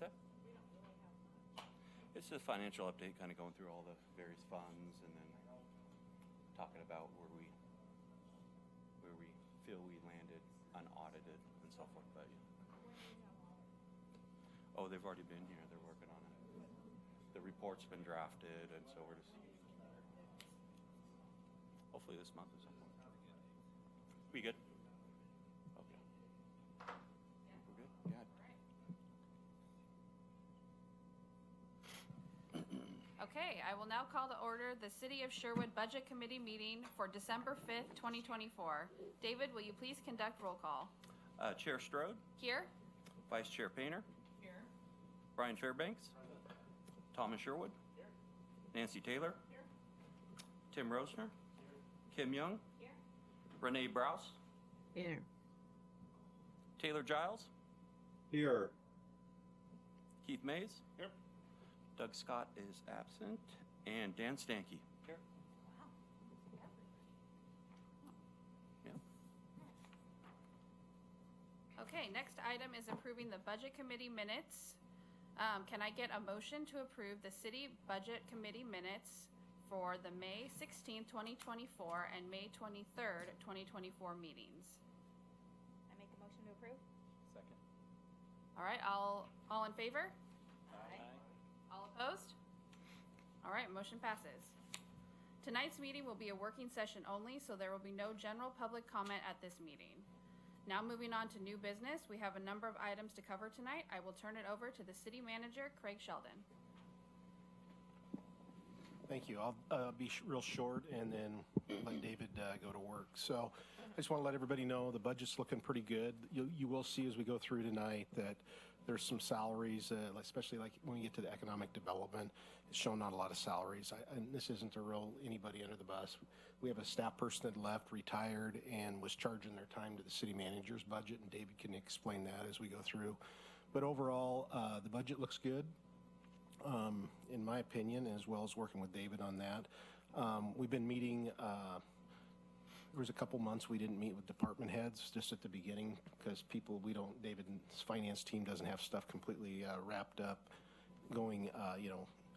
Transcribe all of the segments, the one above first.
that? It's a financial update, kind of going through all the various funds and then talking about where we feel we landed unaudited and so forth. But oh, they've already been here. They're working on it. The report's been drafted, and so we're just hopefully this month or something. We good? Okay. We're good? Yeah. Okay, I will now call to order the City of Sherwood Budget Committee meeting for December 5th, 2024. David, will you please conduct roll call? Chair Strode, Here. Vice Chair Painter, Here. Brian Fairbanks, Thomas Sherwood, Nancy Taylor, Tim Rosner, Kim Young, Renee Browse, Here. Taylor Giles, Here. Keith Mays. Here. Doug Scott is absent, and Dan Stanke. Here. Yeah. Okay, next item is approving the Budget Committee minutes. Can I get a motion to approve the City Budget Committee minutes for the May 16th, 2024 and May 23rd, 2024 meetings? I make a motion to approve. Second. All right, all in favor? Aye. All opposed? All right, motion passes. Tonight's meeting will be a working session only, so there will be no general public comment at this meeting. Now moving on to new business, we have a number of items to cover tonight. I will turn it over to the City Manager, Craig Sheldon. Thank you. I'll be real short and then let David go to work. So I just want to let everybody know the budget's looking pretty good. You will see as we go through tonight that there's some salaries, especially like when we get to the economic development, it's shown not a lot of salaries. And this isn't a real anybody under the bus. We have a staff person that left, retired, and was charging their time to the city manager's budget, and David can explain that as we go through. But overall, the budget looks good. In my opinion, as well as working with David on that. We've been meeting, there was a couple months we didn't meet with department heads just at the beginning because David's finance team doesn't have stuff completely wrapped up going,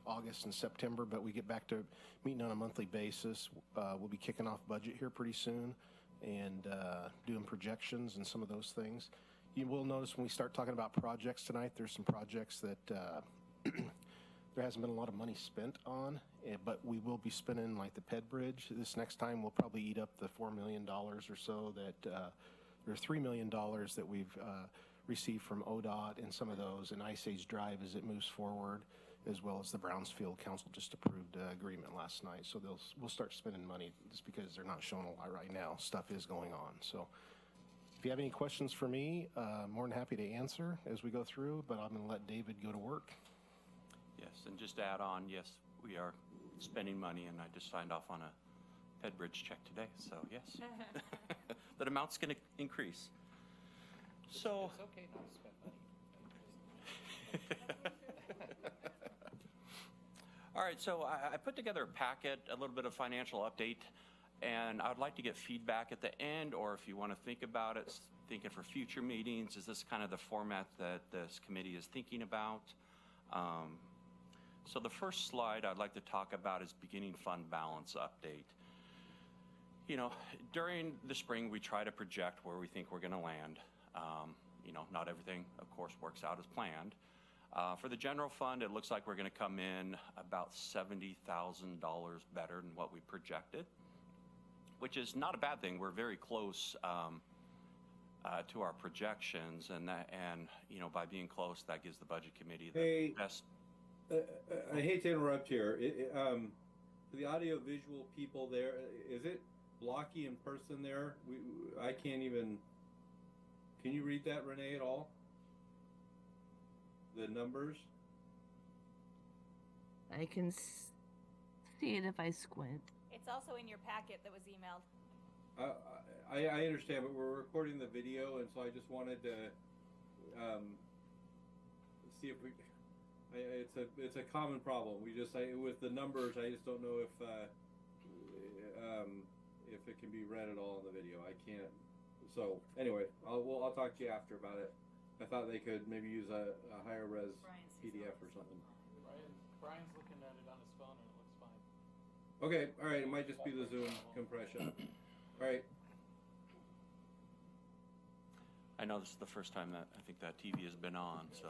August and September, but we get back to meeting on a monthly basis. We'll be kicking off budget here pretty soon and doing projections and some of those things. You will notice when we start talking about projects tonight, there's some projects that there hasn't been a lot of money spent on, but we will be spending like the Ped Bridge. This next time we'll probably eat up the $4 million or so that, or $3 million that we've received from ODOT and some of those, and Ice Age Drive as it moves forward, as well as the Brownsfield Council just approved agreement last night. So we'll start spending money just because they're not showing a lot right now. Stuff is going on. So if you have any questions for me, more than happy to answer as we go through, but I'm going to let David go to work. Yes, and just to add on, yes, we are spending money, and I just signed off on a Ped Bridge check today, so yes. That amount's going to increase. So It's okay not to spend money. all right, so I put together a packet, a little bit of financial update, and I'd like to get feedback at the end, or if you want to think about it, thinking for future meetings, is this kind of the format that this committee is thinking about? So the first slide I'd like to talk about is beginning fund balance update. During the spring, we try to project where we think we're going to land. Not everything, of course, works out as planned. For the general fund, it looks like we're going to come in about $70,000 better than what we projected, which is not a bad thing. We're very close to our projections, and by being close, that gives the budget committee the best. I hate to interrupt here. For the audio visual people there, is it blocky in person there? I can't even. Can you read that, Renee, at all? The numbers? I can see it if I squint. It's also in your packet that was emailed. I understand, but we're recording the video, and so I just wanted to see if we. It's a common problem. With the numbers, I just don't know if it can be read at all in the video. I can't. So anyway, I'll talk to you after about it. I thought they could maybe use a higher res Brian sees PDF all or this something. Brian's looking at it on his phone and it looks fine. Okay, all right. It might just be the Zoom compression. All right. I know this is the first time that I think that TV has been on, so.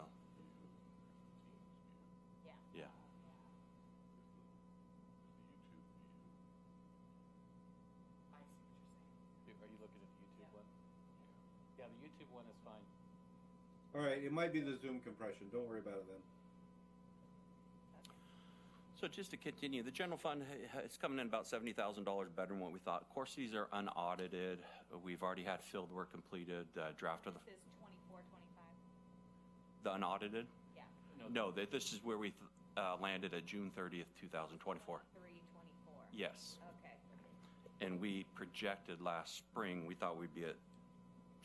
Yeah. Yeah. I see what you're saying. Are you looking at the YouTube one? Yeah, the YouTube one is fine. All right. It might be the Zoom compression. Don't worry about it then. So just to continue, the general fund is coming in about $70,000 better than what we thought. Of course, these are unaudited. We've already had field work completed, draft of This is 24, 25. the unaudited. Yeah. No, this is where we landed at June 30th, 2024. 3, 24. Yes. Okay. And we projected last spring, we thought we'd be at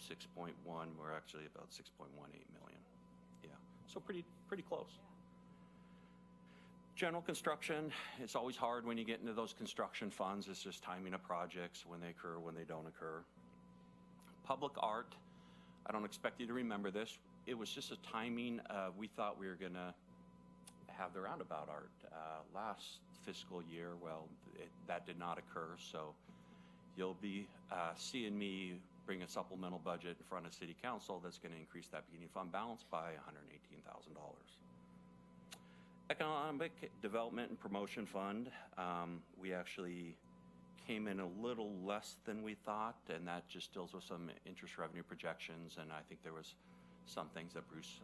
6.1. We're actually about 6.18 million. Yeah. So pretty close. Yeah. General construction, it's always hard when you get into those construction funds. It's just timing of projects, when they occur, when they don't occur. Public art, I don't expect you to remember this. It was just a timing. We thought we were going to have the roundabout art last fiscal year. Well, that did not occur. So you'll be seeing me bring a supplemental budget in front of City Council that's going to increase that beginning fund balance by $118,000. Economic Development and Promotion Fund, we actually came in a little less than we thought, and that just deals with some interest revenue projections, and I think there was some things that Bruce,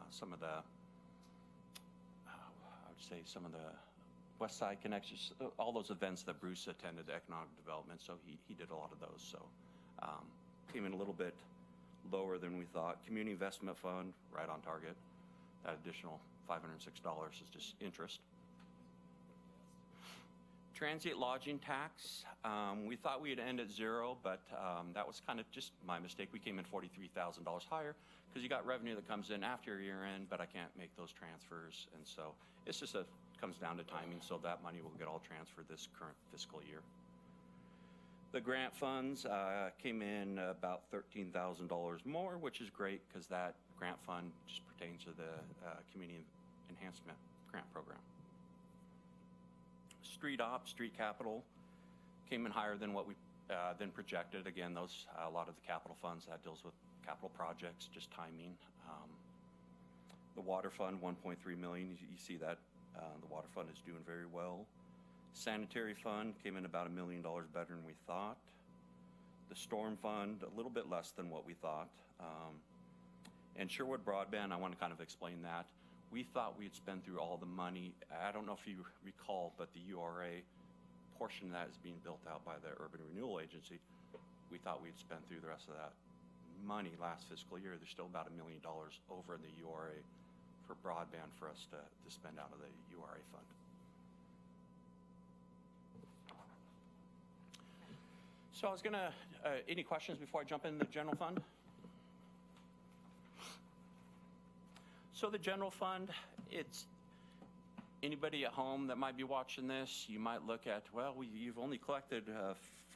some of the, I would say some of the West Side connections, all those events that Bruce attended, economic development, so he did a lot of those, so came in a little bit lower than we thought. Community Investment Fund, right on target. That additional $506 is just interest. Transient lodging tax, we thought we'd end at zero, but that was kind of just my mistake. We came in $43,000 higher because you got revenue that comes in after year end, but I can't make those transfers. And so it's just comes down to timing, so that money will get all transferred this current fiscal year. The grant funds came in about $13,000 more, which is great because that grant fund just pertains to the Community Enhancement Grant Program. Street ops, street capital came in higher than what we than projected. Again, those a lot of the capital funds that deals with capital projects, just timing. The water fund, 1.3 million. You see that the water fund is doing very well. Sanitary fund came in about $1 million better than we thought. The storm fund, a little bit less than what we thought. And Sherwood broadband, I want to kind of explain that. We thought we'd spend through all the money. I don't know if you recall, but the URA portion of that is being built out by the Urban Renewal Agency. We thought we'd spend through the rest of that money last fiscal year. There's still about $1 million over in the URA for broadband for us to spend out of the URA fund. So I was gonna, any questions before I jump in the general fund? So the general fund, it's anybody at home that might be watching this, you might look at, well, you've only collected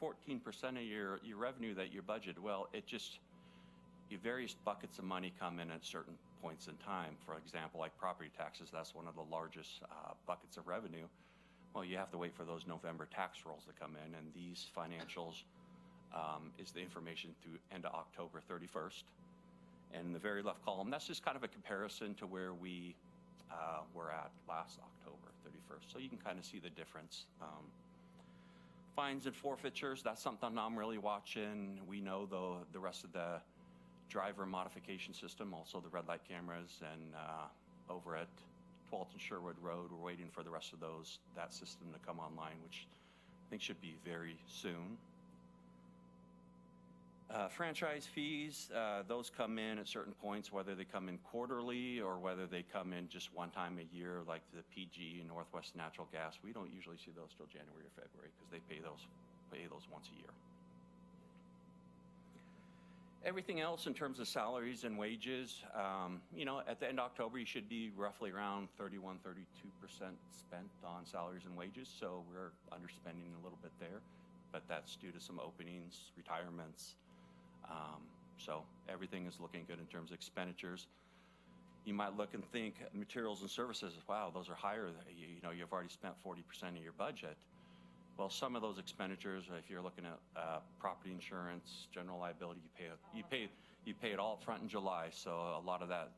14% of your revenue that you budgeted. Well, it just, various buckets of money come in at certain points in time. For example, like property taxes, that's one of the largest buckets of revenue. Well, you have to wait for those November tax rolls to come in, and these financials is the information through end of October 31st. And in the very left column, that's just kind of a comparison to where we were at last October 31st. So you can kind of see the difference. Fines and forfeitures, that's something I'm really watching. We know the rest of the driver modification system, also the red light cameras, and over at 12th and Sherwood Road, we're waiting for the rest of that system to come online, which I think should be very soon. Franchise fees, those come in at certain points, whether they come in quarterly or whether they come in just one time a year, like the PG and Northwest Natural Gas. We don't usually see those till January or February because they pay those once a year. Everything else in terms of salaries and wages, at the end of October, you should be roughly around 31, 32% spent on salaries and wages. So we're underspending a little bit there, but that's due to some openings, retirements. So everything is looking good in terms of expenditures. You might look and think materials and services, wow, those are higher. You know, you've already spent 40% of your budget. Well, some of those expenditures, if you're looking at property insurance, general liability, you pay it all up front in July. So a lot of that,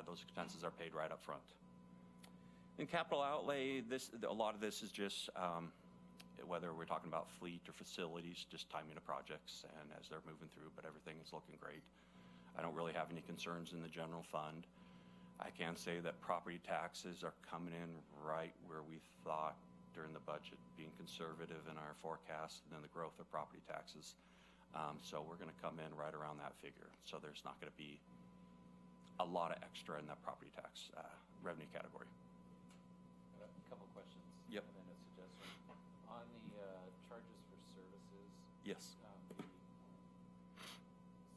those expenses are paid right up front. In capital outlay, a lot of this is just whether we're talking about fleet or facilities, just timing of projects and as they're moving through, but everything is looking great. I don't really have any concerns in the general fund. I can say that property taxes are coming in right where we thought during the budget, being conservative in our forecast, and then the growth of property taxes. So we're going to come in right around that figure. So there's not going to be a lot of extra in that property tax revenue category. A couple questions. Yep. And then a suggestion. On the charges for services. Yes.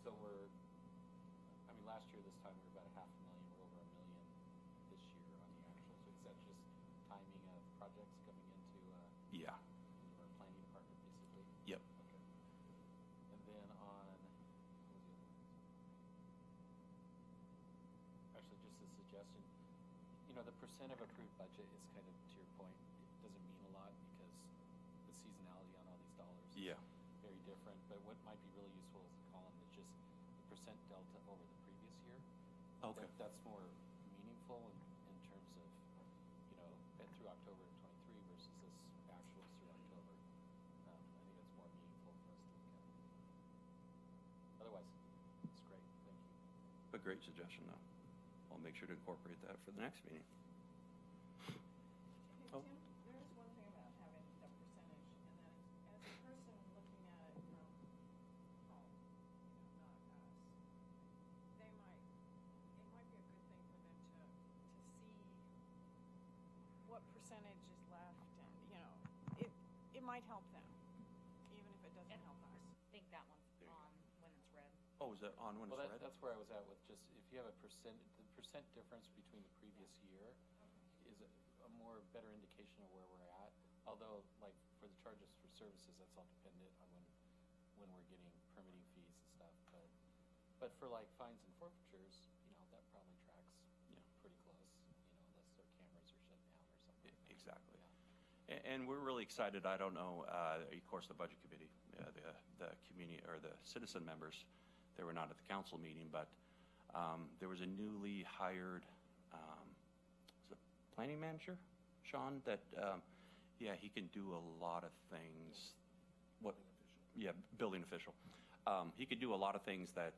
So I mean, last year this time we were about $500,000. We're over $1 million this year on the actuals. So is that just timing of projects coming into Yeah. our planning department, basically? Yep. Okay. And then on, what was the other one? Actually, just a suggestion. You know, the percent of approved budget is kind of, to your point, it doesn't mean a lot because the seasonality on all these dollars Yeah. is very different. But what might be really useful is a column that's just the percent delta over the previous year. Okay. That's more meaningful in terms of, you know, through October of '23 versus this actuals through October. I think that's more meaningful for us to look at. Otherwise, it's great. Thank you. A great suggestion, though. I'll make sure to incorporate that for the next meeting. Oh. Tim, there is one thing about having a percentage, and that is, as a person looking at it from home, not us, it might be a good thing for them to see what percentage is left, and, you know, it might help them, even if it doesn't help us. I think that one's on when it's red. Oh, is that on when Well, it's read? that's where I was at with just, if you have the percent difference between the previous year is a more better indication of where we're at. Although, like, for the charges for services, that's all dependent on when we're getting permitting fees and stuff. But for like fines and forfeitures, you know, that probably tracks, pretty close, you know, unless their cameras are shut down or something. Exactly. Yeah. And we're really excited. I don't know, of course, the budget committee, the community or the citizen members, they were not at the council meeting, but there was a newly hired was it planning manager, Sean, that he can do a lot of things. Building official. He could do a lot of things that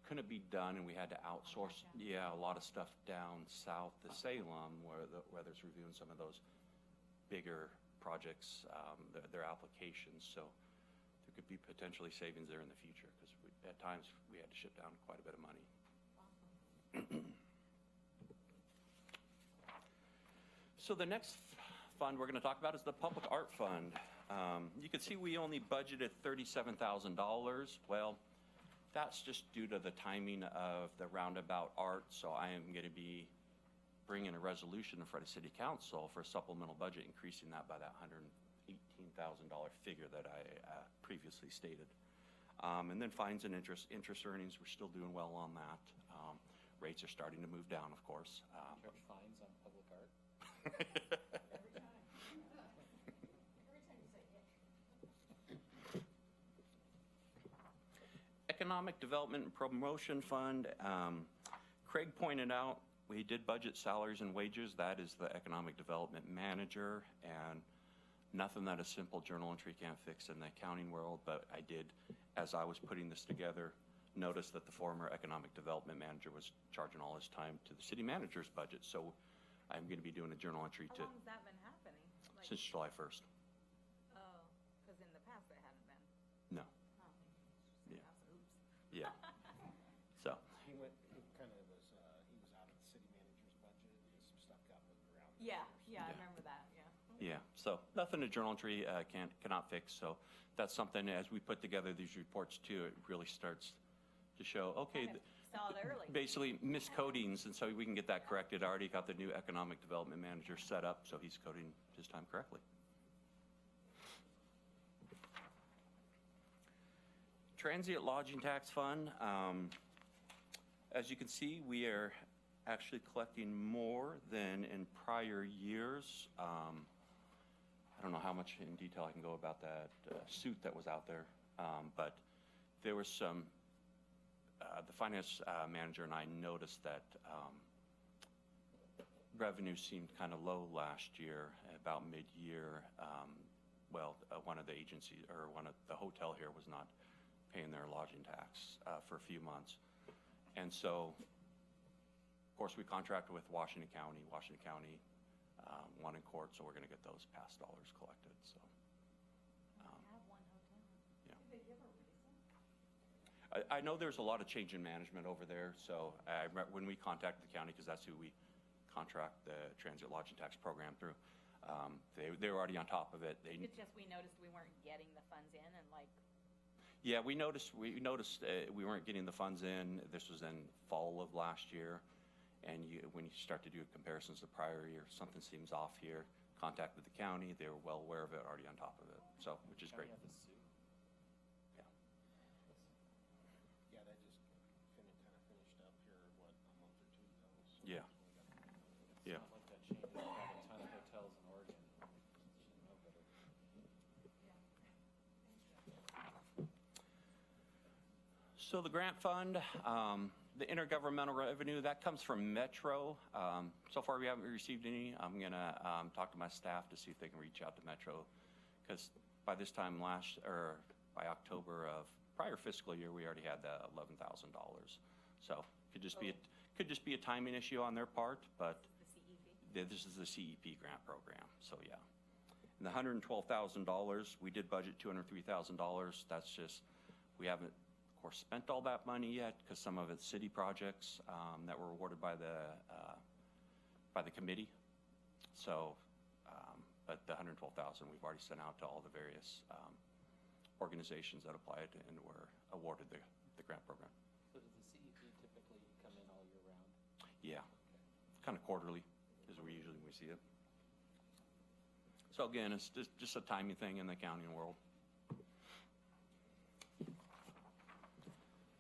couldn't be done, and we had to outsource. Yeah, a lot of stuff down south to Salem, where there's reviewing some of those bigger projects, their applications. So there could be potentially savings there in the future because at times we had to ship down quite a bit of money. So the next fund we're going to talk about is the Public Art Fund. You can see we only budgeted $37,000. Well, that's just due to the timing of the roundabout art. So I am going to be bringing a resolution in front of City Council for a supplemental budget, increasing that by that $118,000 figure that I previously stated. And then fines and interest earnings, we're still doing well on that. Rates are starting to move down, of course. Charge fines on public art? Every time you say it. Economic Development and Promotion Fund. Craig pointed out we did budget salaries and wages. That is the Economic Development Manager, and nothing that a simple journal entry can't fix in the accounting world. But I did, as I was putting this together, notice that the former Economic Development Manager was charging all his time to the city manager's budget. So I'm going to be doing a journal entry How long has that been happening? Like, since July 1st. oh, because in the past it hadn't been. No. Oh. Yeah. Oops. Yeah. So. He kind of was, he was out of the city manager's budget, and some stuff got moved around. Yeah, Yeah. I remember that, yeah. Yeah, so nothing a journal entry cannot fix. So that's something as we put together these reports too, it really starts to show, okay, Kind of saw it early. basically miscodings, and so we can get that corrected. I already got the new Economic Development Manager set up, so he's coding his time correctly. Transient lodging tax fund. As you can see, we are actually collecting more than in prior years. I don't know how much in detail I can go about that suit that was out there, but there was some, the finance manager and I noticed that revenue seemed kind of low last year, about mid-year. One of the agencies, or one of the hotel here was not paying their lodging tax for a few months. And so, of course, we contracted with Washington County. Washington County won in court, so we're going to get those past dollars collected. So, I know there's a lot of change in management over there. So when we contacted the county, because that's who we contract the transient lodging tax program through, they were already on top of it. It's just we noticed we weren't getting the funds in, and like. Yeah, we noticed we weren't getting the funds in. This was in fall of last year, and when you start to do comparisons to prior year, something seems off here. Contacted the county; they were well aware of it, already on top of it. So, which is great. Yeah. Yeah, that just finished up here, what, a month or two ago. So Yeah. Yeah. Not like that changes got a ton of hotels in Oregon. Should know better. So the grant fund, the intergovernmental revenue, that comes from Metro. So far we haven't received any. I'm gonna talk to my staff to see if they can reach out to Metro, because by this time by October of prior fiscal year, we already had that $11,000. So could just be a timing issue on their part, but this is the CEP grant program. So yeah, and the $112,000, we did budget $203,000. That's just, we haven't spent all that money yet, because some of it's city projects that were awarded by the committee. So, but the $112,000 we've already sent out to all the various organizations that applied and were awarded the grant program. So does the CEP typically come in all year round? Yeah, kind of quarterly is we see it. So again, it's just a timing thing in the accounting world.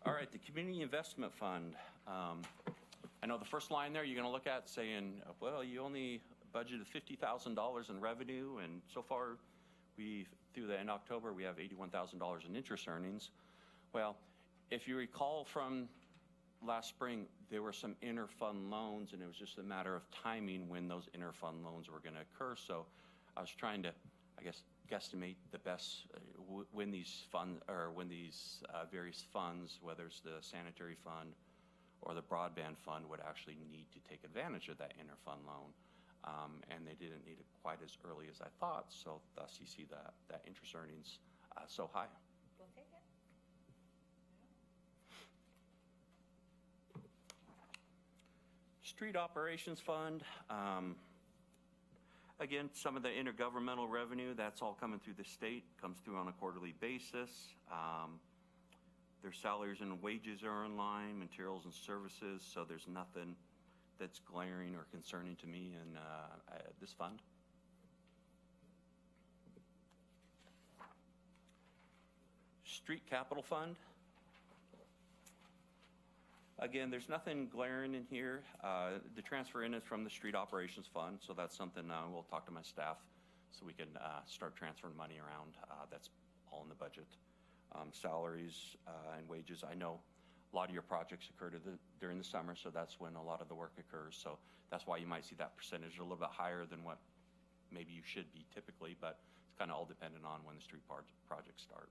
All right, the Community Investment Fund. I know the first line there you're going to look at saying, well, you only budgeted $50,000 in revenue, and so far, through the end of October, we have $81,000 in interest earnings. Well, if you recall from last spring, there were some interfund loans, and it was just a matter of timing when those interfund loans were going to occur. So I was trying to, I guess, guesstimate the best when these funds, or when these various funds, whether it's the sanitary fund or the broadband fund, would actually need to take advantage of that interfund loan. And they didn't need it quite as early as I thought, so thus you see that interest earnings so high. We'll take it. Street Operations Fund. Again, some of the intergovernmental revenue, that's all coming through the state, comes through on a quarterly basis. Their salaries and wages are in line, materials and services, so there's nothing that's glaring or concerning to me in this fund. Street Capital Fund. Again, there's nothing glaring in here. The transfer in is from the Street Operations Fund, so that's something we'll talk to my staff so we can start transferring money around. That's all in the budget. Salaries and wages. I know a lot of your projects occur during the summer, so that's when a lot of the work occurs. So that's why you might see that percentage a little bit higher than what maybe you should be typically, but it's kind of all dependent on when the street projects start.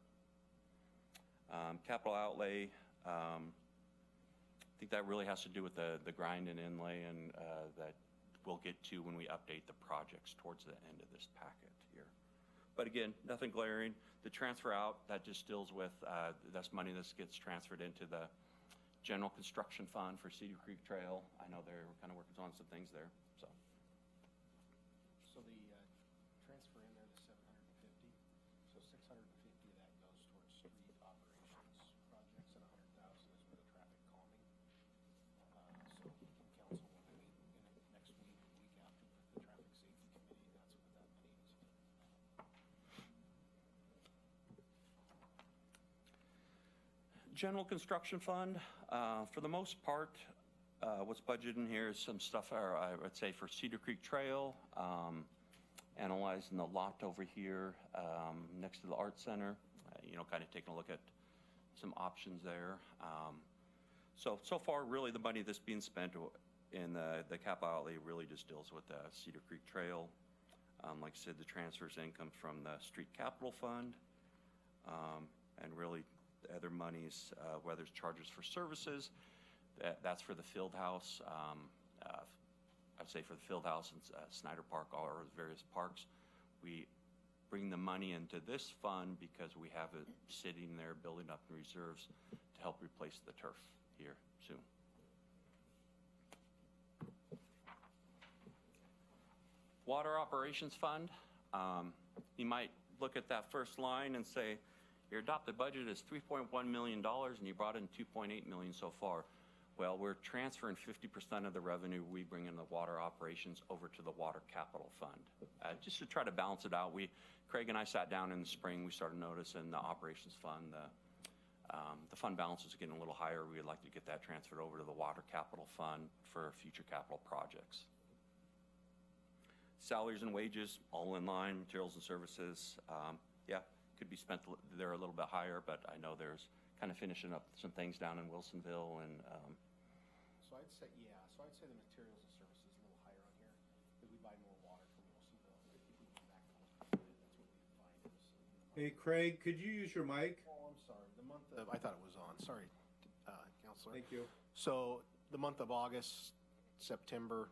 Capital outlay. I think that really has to do with the grind and inlay, and that we'll get to when we update the projects towards the end of this packet here. But again, nothing glaring. The transfer out, that just deals with, that's money that gets transferred into the general construction fund for Cedar Creek Trail. I know they're kind of working on some things there, so. So the transfer in there, the 750, so 650 of that goes towards street operations projects, and 100,000 is for the traffic calming. So council will meet next week, the week after, the traffic safety committee, that's what that money is. General construction fund, for the most part, what's budgeted in here is some stuff, I would say, for Cedar Creek Trail, analyzing the lot over here next to the Art Center, kind of taking a look at some options there. So far, really, the money that's being spent in the capital outlay really just deals with the Cedar Creek Trail. Like I said, the transfers income from the Street Capital Fund, and really the other monies, whether it's charges for services, that's for the field house. I'd say for the field house and Snyder Park or various parks, we bring the money into this fund because we have it sitting there building up in reserves to help replace the turf here soon. Water Operations Fund. You might look at that first line and say, your adopted budget is $3.1 million and you brought in $2.8 million so far. Well, we're transferring 50% of the revenue we bring in the water operations over to the Water Capital Fund. Just to try to balance it out, Craig and I sat down in the spring, we started noticing the Operations Fund, the fund balance is getting a little higher. We'd like to get that transferred over to the Water Capital Fund for future capital projects. Salaries and wages, all in line, materials and services, could be spent there a little bit higher, but I know there's kind of finishing up some things down in Wilsonville and So I'd say the materials and services a little higher on here because we buy more water from Wilsonville. If we went back to that's what we'd find is. Hey, Craig, could you use your mic? Oh, I'm sorry. The month of, I thought it was on. Sorry, Counselor. Thank you. So the month of August, September,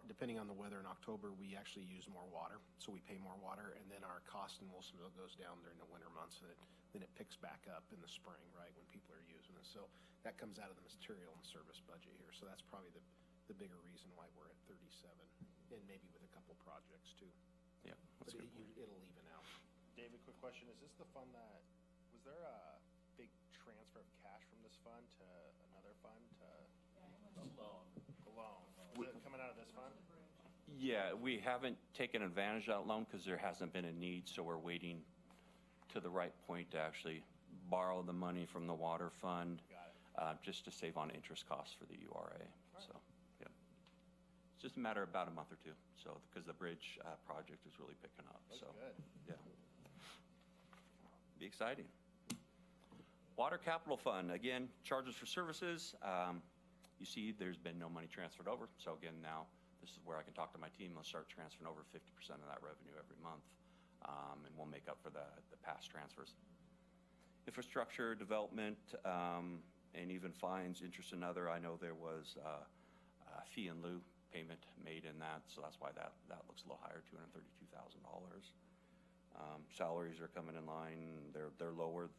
depending on the weather in October, we actually use more water. So we pay more water, and then our cost in Wilsonville goes down during the winter months, and then it picks back up in the spring, right, when people are using it. So that comes out of the material and service budget here. So that's probably the bigger reason why we're at 37, and maybe with a couple projects too. yeah, But that's a good point. it'll even out. David, quick question. Is this the fund was there a big transfer of cash from this fund to another fund to? The loan. The loan. Is it coming out of this fund? Yeah, we haven't taken advantage of that loan because there hasn't been a need, so we're waiting to the right point to actually borrow the money from the water fund. Got it. Just to save on interest costs for the URA. So, yeah. It's just a matter of about a month or two. So, because the bridge project is really picking up. That's so, good. yeah. Be exciting. Water Capital Fund, again, charges for services. You see there's been no money transferred over. So again, now this is where I can talk to my team. Let's start transferring over 50% of that revenue every month. And we'll make up for the past transfers. Infrastructure, development, and even fines, interest and other. I know there was a fee in lieu payment made in that. So that's why that looks a little higher, $232,000. Salaries are coming in line. They're lower,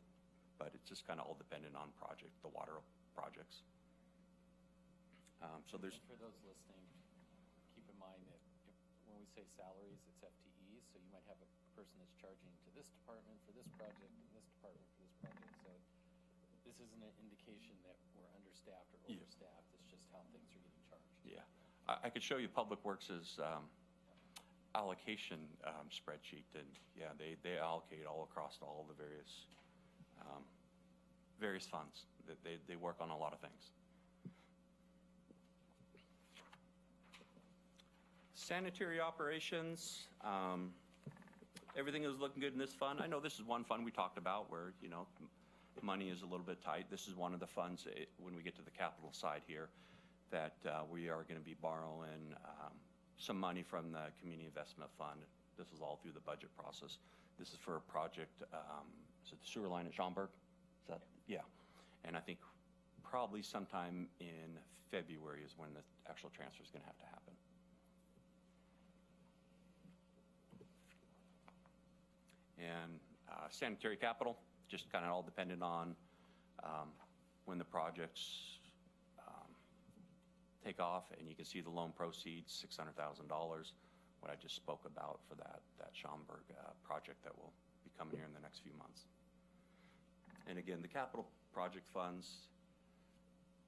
but it's just kind of all dependent on the water projects. So there's. And for those listening, keep in mind that when we say salaries, it's FTEs. So you might have a person that's charging to this department for this project and this department for this project. So this isn't an indication that we're understaffed or Yeah. overstaffed. It's just how things are getting charged. Yeah, I could show you Public Works' allocation spreadsheet, and yeah, they allocate all across all the various funds. That they work on a lot of things. Sanitary operations. Everything is looking good in this fund. I know this is one fund we talked about where money is a little bit tight. This is one of the funds when we get to the capital side here that we are going to be borrowing some money from the Community Investment Fund. This is all through the budget process. This is for a project, is it the sewer line at Schaumburg? Is that, yeah. And I think probably sometime in February is when the actual transfer is going to have to happen. And sanitary capital, just kind of all dependent on when the projects take off, and you can see the loan proceeds, $600,000, what I just spoke about for that Schaumburg project that will be coming here in the next few months. And again, the capital project funds,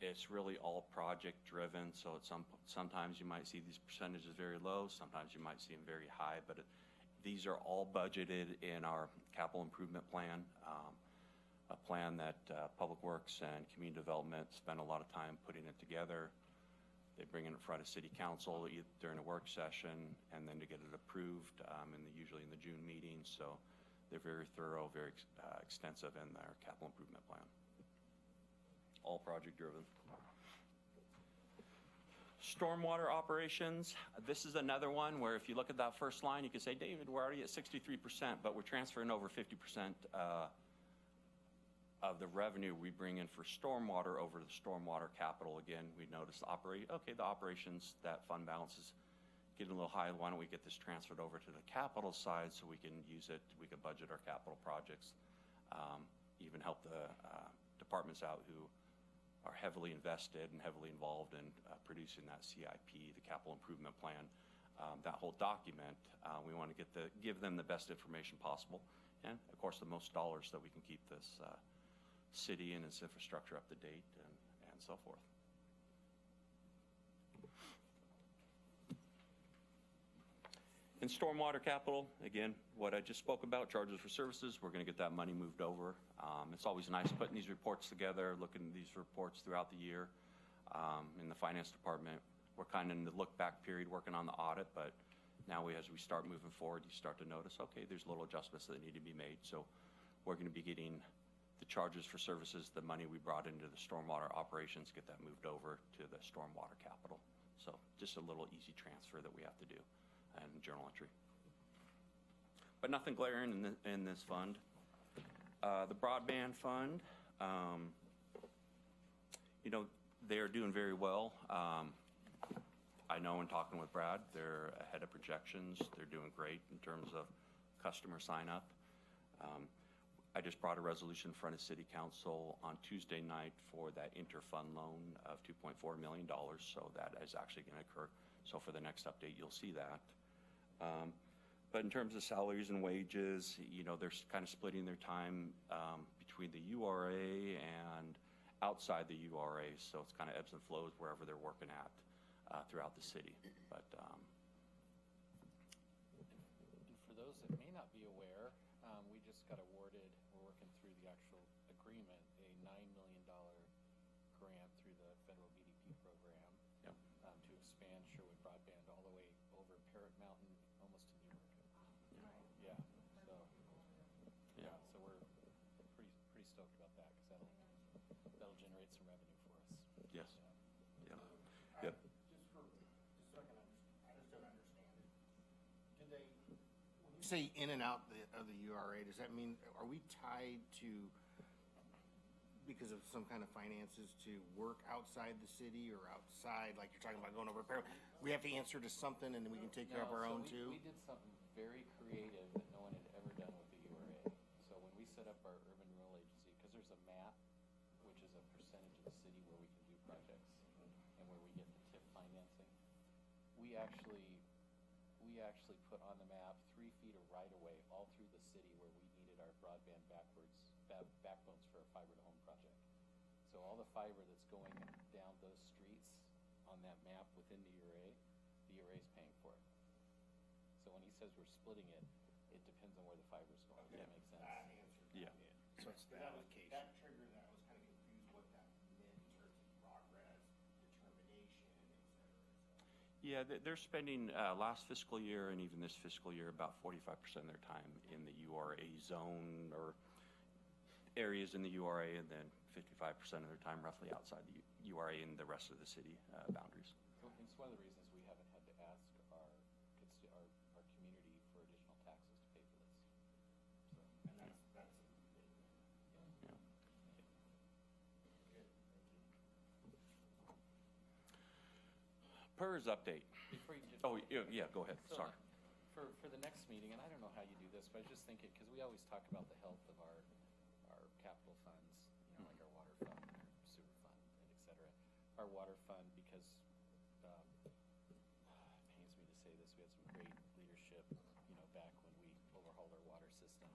it's really all project driven, so sometimes you might see these percentages very low, sometimes you might see them very high, but these are all budgeted in our capital improvement plan. a plan that Public Works and Community Development spent a lot of time putting it together. They bring it in front of City Council during a work session, and then to get it approved, usually in the June meeting. So they're very thorough, very extensive in their capital improvement plan. All project driven. Stormwater operations. This is another one where if you look at that first line, you can say, David, we're already at 63%, but we're transferring over 50% of the revenue we bring in for stormwater over to the stormwater capital. Again, we notice the operations, that fund balance is getting a little high. Why don't we get this transferred over to the capital side so we can use it, we can budget our capital projects, even help the departments out who are heavily invested and heavily involved in producing that CIP, the capital improvement plan. That whole document, we want to give them the best information possible, and of course the most dollars that we can keep this city and its infrastructure up to date and so forth. In stormwater capital, again, what I just spoke about, charges for services, we're going to get that money moved over. It's always nice putting these reports together, looking at these reports throughout the year. In the finance department, we're kind of in the look back period working on the audit, but now as we start moving forward, you start to notice, okay, there's little adjustments that need to be made. So we're going to be getting the charges for services, the money we brought into the stormwater operations, get that moved over to the stormwater capital. So just a little easy transfer that we have to do and journal entry. But nothing glaring in this fund. The broadband fund, they're doing very well. I know in talking with Brad, they're ahead of projections. They're doing great in terms of customer sign up. I just brought a resolution in front of City Council on Tuesday night for that interfund loan of $2.4 million. So that is actually going to occur. So for the next update, you'll see that. But in terms of salaries and wages, they're kind of splitting their time between the URA and outside the URA. So it's kind of ebbs and flows wherever they're working at throughout the city. But And for those that may not be aware, we just got awarded, we're working through the actual agreement, a $9 million grant through the federal BDP program. Yep. To expand Sherwood broadband all the way over Parrot Mountain, almost to Newark. Yeah. So we're pretty stoked about that because that'll generate some revenue for us. yes. Yeah. Yep. Just so I just don't understand it. When you say in and out of the URA, does that mean, are we tied to, because of some kind of finances, to work outside the city or outside, like you're talking about going over Parrot? We have to answer to something and then we can take care of our own too? We did something very creative that no one had ever done with the URA. So when we set up our urban rural agency, because there's a map, which is a percentage of the city where we can do projects and where we get the TIF financing, we actually put on the map 3 feet of right-of-way all through the city where we needed our broadband backbones for a fiber to home project. So all the fiber that's going down those streets on that map within the URA is paying for it. So when he says we're splitting it, it depends on where the fiber's going. Does that make sense? That answered. Yeah. So it's the allocation. That triggered that. I was kind of confused what that meant in terms of progress, determination, et cetera. Yeah, they're spending last fiscal year and even this fiscal year about 45% of their time in the URA zone or areas in the URA, and then 55% of their time roughly outside the URA and the rest of the city boundaries. So it's one of the reasons we haven't had to ask our community for additional taxes to pay for this. So, And that's Yeah. good. Thank you. PERS update. before you just Oh, yeah, go ahead. So, Sorry. For the next meeting, and I don't know how you do this, but I was just thinking, because we always talk about the health of our capital funds, like our water fund, our sewer fund, and et cetera. Our water fund, because it pains me to say this, we had some great leadership, back when we overhauled our water system,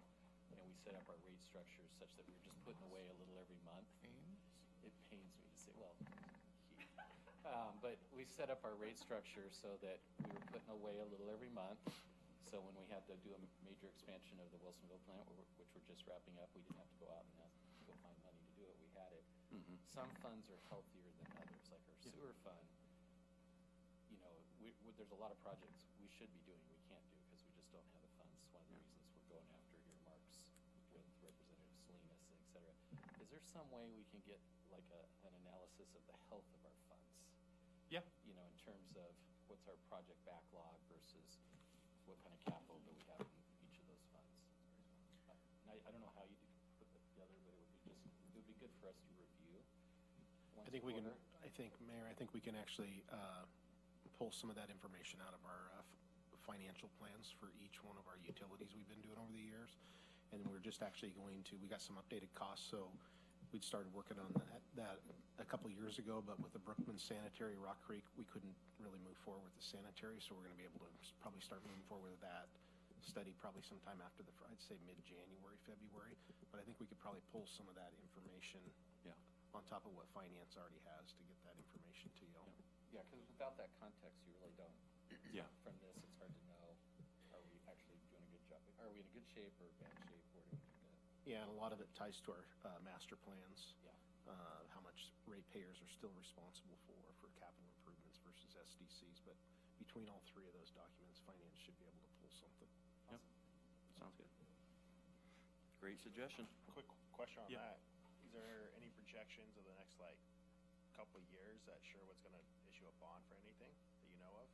and we set up our rate structures such that we were just putting away a little every month. It pains me to say, but we set up our rate structure so that we were putting away a little every month. So when we had to do a major expansion of the Wilsonville plant, which we're just wrapping up, we didn't have to go out and had it. Mhm. Some funds are healthier than others, like our sewer fund. You know, there's a lot of projects we should be doing, we can't do because we just don't have the funds. One of the reasons we're going after earmarks with Representative Salinas, et cetera. Is there some way we can get like an analysis of the health of our funds? Yeah. You know, in terms of what's our project backlog versus what kind of capital do we have in each of those funds? I don't know how you put that together, but it would be good for us to review once I think a we can, quarter. Mayor, I think we can actually pull some of that information out of our financial plans for each one of our utilities we've been doing over the years. And we're just actually we got some updated costs, so we'd started working on that a couple years ago, but with the Brookman Sanitary, Rock Creek, we couldn't really move forward with the sanitary, so we're gonna be able to probably start moving forward with that study probably sometime after I'd say mid-January, February. But I think we could probably pull some of that information Yeah. on top of what finance already has to get that information to you. Yeah, because without that context, you really don't. Yeah. From this, it's hard to know, are we actually doing a good job? Are we in a good shape or bad shape? Where do we need to? Yeah, and a lot of it ties to our master plans. Yeah. How much ratepayers are still responsible for capital improvements versus SDCs. But between all three of those documents, finance should be able to pull something. Yep. Sounds good. Great suggestion. Quick question on Yeah. that. Is there any projections of the next, like, couple of years that Sherwood's gonna issue a bond for anything that you know of?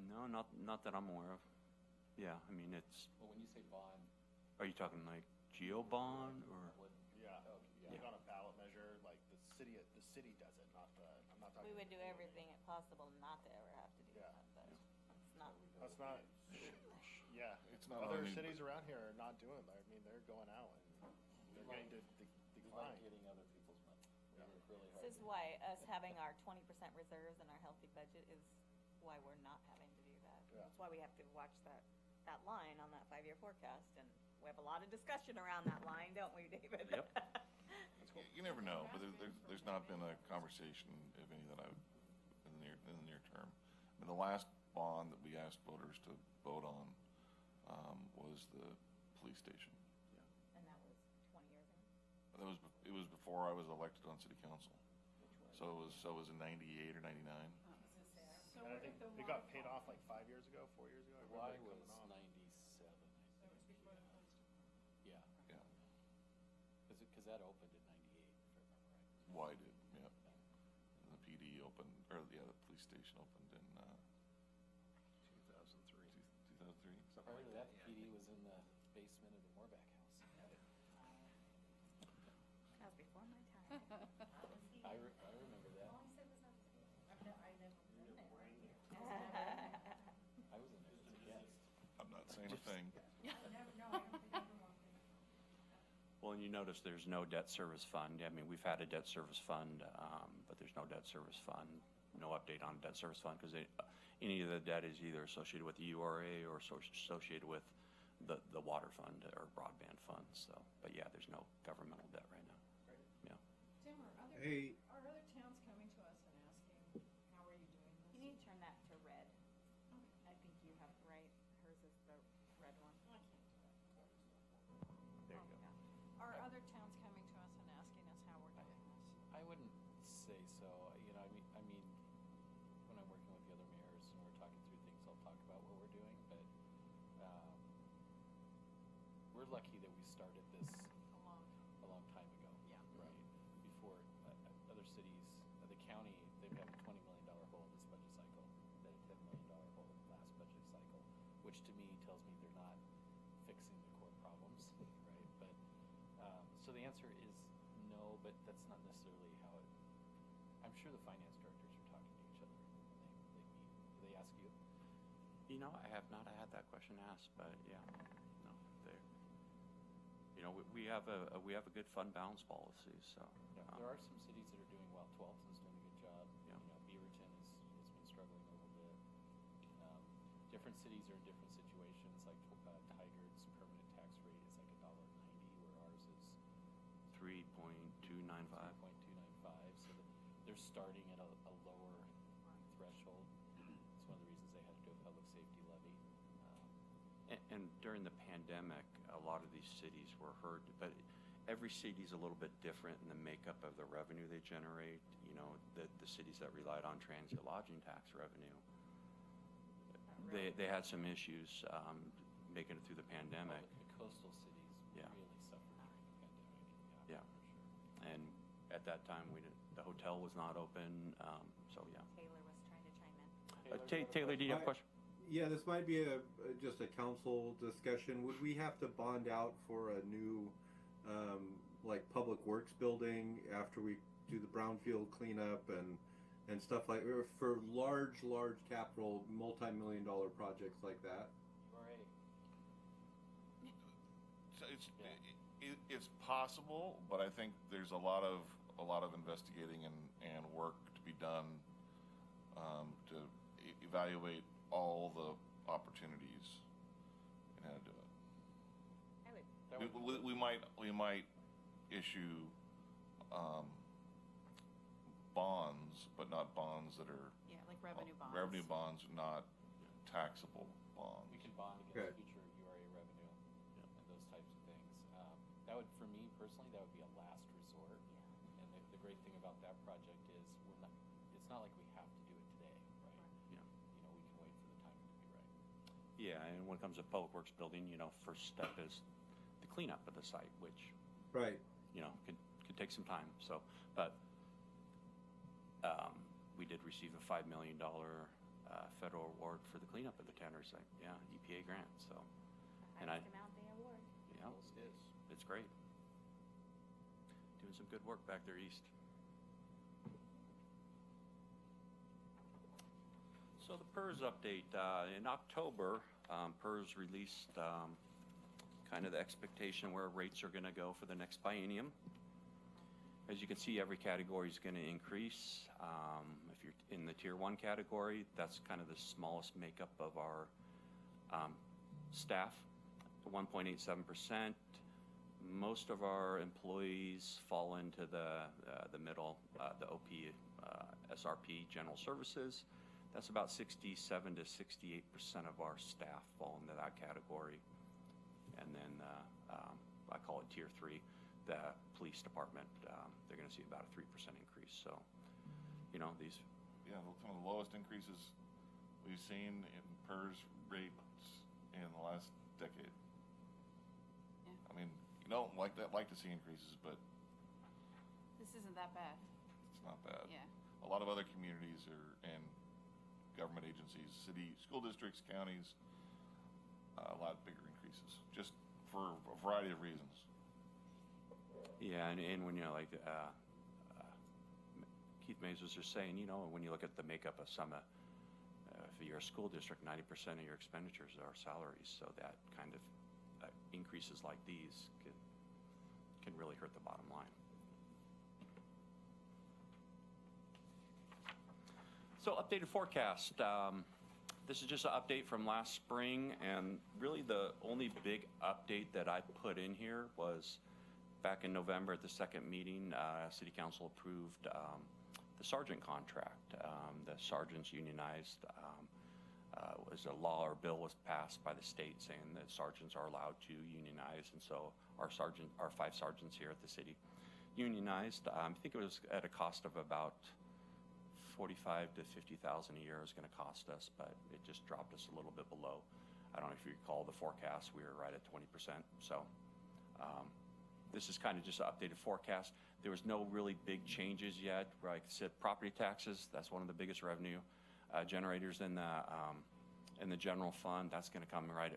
No, not that I'm aware of. Yeah, I mean, Well, when you say bond, are you talking like geo bond or? what? Yeah. Okay, Like on a ballot measure, like the city does it, not the, I'm not talking. We would do everything possible not to ever have to do Yeah. that, but it's not. That's not, yeah. It's not Other on any- cities around here are not doing that. I mean, they're going out and they're We getting to like decline. getting other people's money. We Yeah. work really hard. This is why us having our 20% reserves and our healthy budget is why we're not having to do that. Yeah. That's why we have to watch that line on that 5-year forecast, and we have a lot of discussion around that line, don't we, David? Yep. You never know, but there's not been a conversation, if any, that I've, in the near term. I mean, the last bond that we asked voters to vote on was the police station. And that was 20 years ago. It was before I was elected on city council. So it was in 98 or 99. So And I think they got paid off like 5 years ago, 4 years ago. I Why remember it was coming off. 97? That was before the police. Yeah, Yeah. because that opened in 98, if I remember right. Why did, yeah. And the PD opened, or yeah, the police station opened in 2003. 2003. Prior to that, the PD was in the basement of the Moorback House. That was before my time. I remember that. I was in there as a guest. I'm not saying a thing. Well, and you notice there's no debt service fund. I mean, we've had a debt service fund, but there's no debt service fund, no update on debt service fund because any of the debt is either associated with the URA or associated with the water fund or broadband fund. So, but yeah, there's no governmental debt right now. Yeah. Tim, Hey. are other towns coming to us and asking, how are you doing this? You need to turn that to red. I think you have, right? Hers is the red one. I can't do that. There you go. Yeah. Are other towns coming to us and asking us how we're doing this? I wouldn't say so. You know, I mean, when I'm working with the other mayors and we're talking through things, I'll talk about what we're doing. But we're lucky that we started this Along. a long time ago. Yeah. Right. Before other cities, the county, they've had a $20 million hole this budget cycle, then a $10 million hole last budget cycle, which to me tells me they're not fixing the core problems, right? But so the answer is no, but that's not necessarily how it. I'm sure the finance directors are talking to each other when they meet. Do they ask you? You know, I have not had that question asked, but yeah, no, they. You know, we have a good fund balance policy, so. There are some cities that are doing well. Twelfton's doing a good job. Yeah. You know, Beaverton has been struggling a little bit. Different cities are in different situations. Like Tigard's permanent tax rate is like $1.90, where ours is 3.295. 3.295. So they're starting at a lower threshold. It's one of the reasons they had to do a public safety levy. And during the pandemic, a lot of these cities were hurt, but every city's a little bit different in the makeup of the revenue they generate. You know, the cities that relied on transient lodging tax revenue, they had some issues making it through the pandemic. The coastal cities Yeah. really suffered during the pandemic. Yeah. For sure. And at that time, the hotel was not open. So yeah. Taylor was trying to chime in. Taylor, do you have a question? Yeah, this might be just a council discussion. Would we have to bond out for a new, like public works building after we do the brownfield cleanup and stuff like, or for large capital, multi-million-dollar projects like that? URA. So it's possible, but I think there's a lot of investigating and work to be done to evaluate all the opportunities and how to do it. I would. That would We might issue bonds, but not bonds that are Yeah, like revenue bonds. revenue bonds, not taxable bonds. We can bond Okay. against future URA revenue and those types of things. That would, for me personally, that would be a last resort. And the great thing about that project is it's not like we have to do it today, right? Yeah. You know, we can wait for the timing to be right. Yeah, and when it comes to public works building, you know, first step is the cleanup of the site, which, Right. you know, could take some time. So, but we did receive a $5 million federal award for the cleanup of the Tanner site. Yeah, EPA grant. So, and Highest amount they award. yeah, it's great. Doing some good work back there east. So the PERS update, in October, PERS released kind of the expectation where rates are going to go for the next biennium. As you can see, every category is going to increase. If you're in the Tier 1 category, that's kind of the smallest makeup of our staff, 1.87%. Most of our employees fall into the middle, the OP, SRP, General Services. That's about 67 to 68% of our staff fall into that category. And then I call it Tier 3, the police department. They're going to see about a 3% increase. So, you know, these. Yeah, some of the lowest increases we've seen in PERS rates in the last decade. Yeah. I mean, you don't like to see increases, but This isn't that bad. it's not bad. Yeah. A lot of other communities and government agencies, city, school districts, counties, a lot bigger increases, just for a variety of reasons. Yeah, and when, you know, like Keith Mays was just saying, you know, when you look at the makeup of some, if you're a school district, 90% of your expenditures are salaries. So that kind of increases like these can really hurt the bottom line. So updated forecast. This is just an update from last spring, and really the only big update that I put in here was back in November at the second meeting, City Council approved the sergeant contract. The sergeants unionized. Was a law or bill was passed by the state saying that sergeants are allowed to unionize, and so our 5 sergeants here at the city unionized. I think it was at a cost of about $45,000 to $50,000 a year is going to cost us, but it just dropped us a little bit below. I don't know if you recall the forecast, we were right at 20%. So this is kind of just an updated forecast. There was no really big changes yet. Like I said, property taxes, that's one of the biggest revenue generators in the general fund. That's going to come right.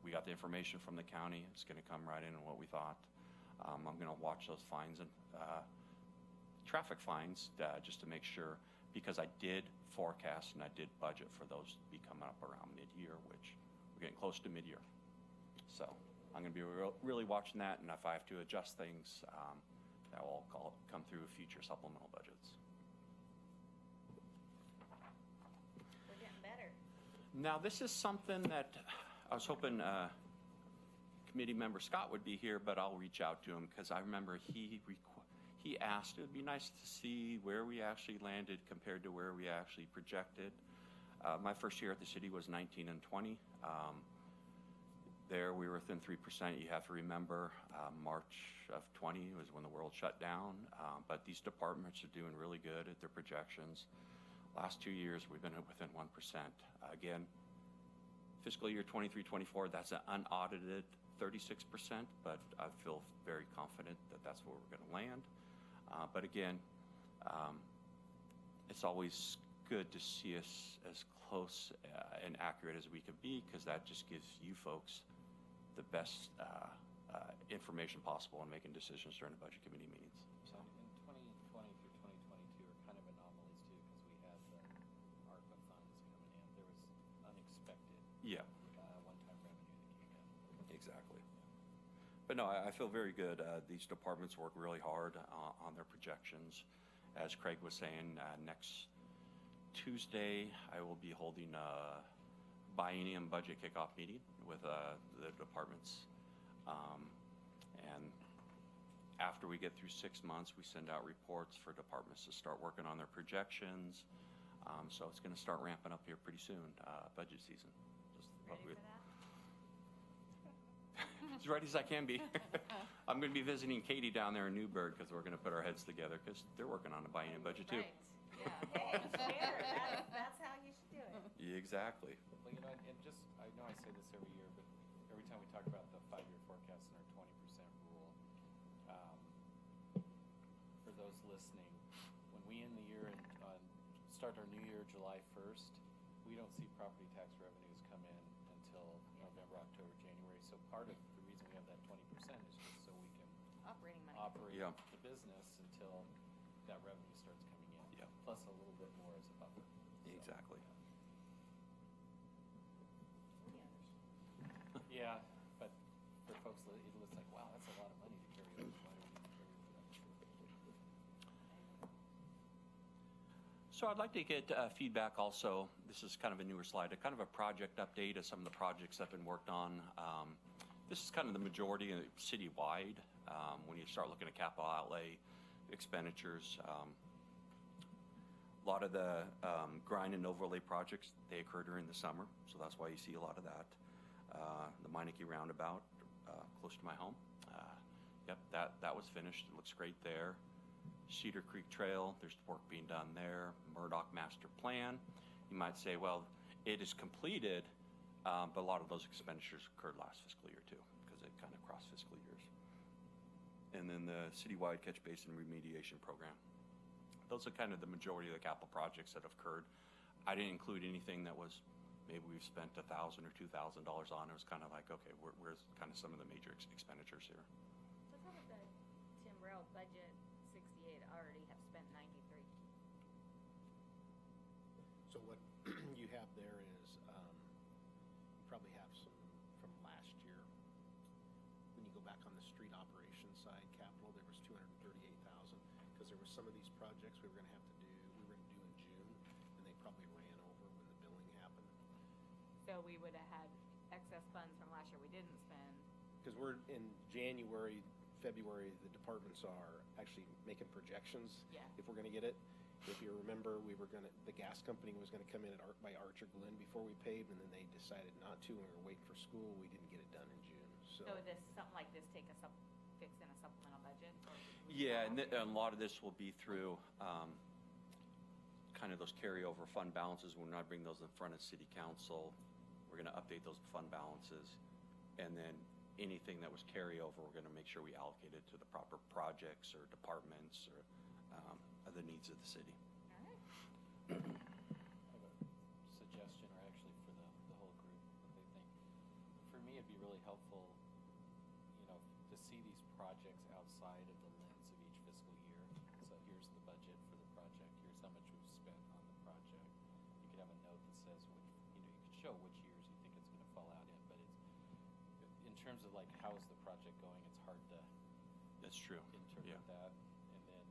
We got the information from the county. It's going to come right in what we thought. I'm going to watch those fines and traffic fines just to make sure, because I did forecast and I did budget for those to be coming up around mid-year, which we're getting close to mid-year. So I'm going to be really watching that, and if I have to adjust things, that will all come through future supplemental budgets. We're getting better. Now, this is something that I was hoping committee member Scott would be here, but I'll reach out to him because I remember he asked, it would be nice to see where we actually landed compared to where we actually projected. My first year at the city was 19 and 20. There, we were within 3%. You have to remember, March of 20 was when the world shut down. But these departments are doing really good at their projections. Last 2 years, we've been within 1%. Again, fiscal year 23-24, that's an unaudited 36%, but I feel very confident that that's where we're going to land. But again, it's always good to see us as close and accurate as we can be, because that just gives you folks the best information possible in making decisions during the budget committee meetings. So. In 2020 through 2022 are kind of anomalies too, because we had the ARPA funds coming in. There was unexpected one-time revenue that came in. Exactly. But no, I feel very good. These departments work really hard on their projections. As Craig was saying, next Tuesday, I will be holding a biennium budget kickoff meeting with the departments. And after we get through 6 months, we send out reports for departments to start working on their projections. So it's going to start ramping up here pretty soon, budget season. Just Ready for that? as ready as I can be. I'm going to be visiting Katie down there in Newburgh, because we're going to put our heads together, because they're working on a biennium budget too. Right. Yeah. Hey, fair. That's how you should do it. Exactly. Well, you know, and just, I know I say this every year, but every time we talk about the 5-year forecast and our 20% rule, for those listening, when we end the year and start our new year July 1st, we don't see property tax revenues come in until November, October, January. So part of the reason we have that 20% is just so we can Operating money. operate Yeah. the business until that revenue starts coming in. Yeah. Plus a little bit more as a buffer. So, Exactly. yeah, but for folks, it looks like, wow, that's a lot of money to carry over. Why do we need to carry over that? So I'd like to get feedback also. This is kind of a newer slide, a kind of a project update of some of the projects that have been worked on. This is kind of the majority of citywide. When you start looking at capital outlay expenditures, a lot of the grind and overlay projects, they occur during the summer, so that's why you see a lot of that. The Meineke Roundabout, close to my home. Yep, that was finished. It looks great there. Cedar Creek Trail, there's work being done there. Murdoch Master Plan. You might say, well, it is completed, but a lot of those expenditures occurred last fiscal year too, because it kind of crossed fiscal years. And then the citywide catch basin remediation program. Those are kind of the majority of the capital projects that have occurred. I didn't include anything that was maybe we've spent $1,000 or $2,000 on. It was kind of like, okay, where's kind of some of the major expenditures here? What's up with the Timbrell budget 68 already have spent 93? So what you have there is, you probably have some from last year. When you go back on the street operations side, capital, there was 238,000, because there were some of these projects we were gonna do in June, and they probably ran over when the billing happened. So we would have had excess funds from last year we didn't spend. Because we're in January, February, the departments are actually making projections. Yeah. If we're gonna get it. If you remember, the gas company was gonna come in by Archer Glen before we paved, and then they decided not to, and we were waiting for school. We didn't get it done in June, so. So does something like this take fix in a supplemental budget? Or would we Yeah, and follow? a lot of this will be through kind of those carryover fund balances. When I bring those in front of City Council, we're going to update those fund balances. And then anything that was carryover, we're going to make sure we allocate it to the proper projects or departments or the needs of the city. All right. I have a suggestion, or actually for the whole group, what they think. For me, it'd be really helpful, to see these projects outside of the lens of each fiscal year. So here's the budget for the project. Here's how much we've spent on the project. You could have a note that says you could show which years you think it's going to fall out in. But in terms of like how is the project going, it's hard to That's true. interpret Yeah. that. And then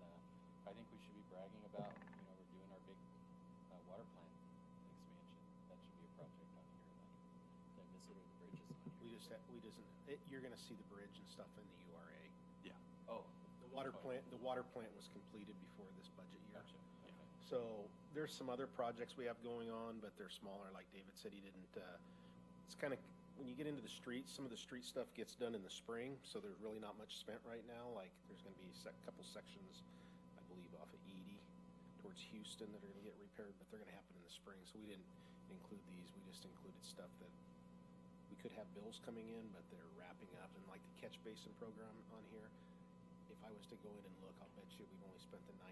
I think we should be bragging about, we're doing our big water plant expansion. That should be a project on here. Did I miss it, or the bridge is on here? You're gonna see the bridge and stuff in the URA. Yeah. Oh, The water plant was completed before this budget year. gotcha. Okay. So there's some other projects we have going on, but they're smaller. Like David said, he didn't, it's kind of when you get into the streets, some of the street stuff gets done in the spring, so there's really not much spent right now. Like, there's going to be a couple sections, I believe, off of Edie towards Houston that are going to get repaired, but they're going to happen in the spring. So we didn't include these. We just included stuff that we could have bills coming in, but they're wrapping up. And like the catch basin program on here, if I was to go in and look, I'll bet you we've only spent the $9,000.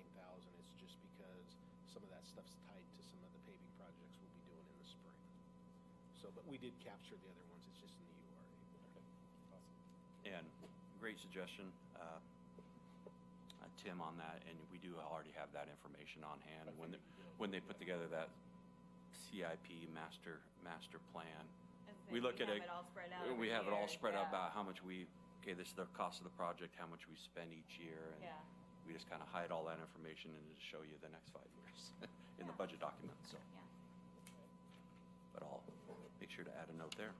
It's just because some of that stuff's tied to some of the paving projects we'll be doing in the spring. So, but we did capture the other ones. It's just in the URA. Okay, awesome. And great suggestion, Tim, on that, and we do already have that information on hand when they put together that CIP master plan. We look at it. Have it all spread out. We every have it all year, spread out yeah. about how much this is the cost of the project, how much we spend each year, and Yeah. we just kind of hide all that information and just show you the next 5 years in the Yeah. budget document. So, Yeah. but I'll make sure to add a note there.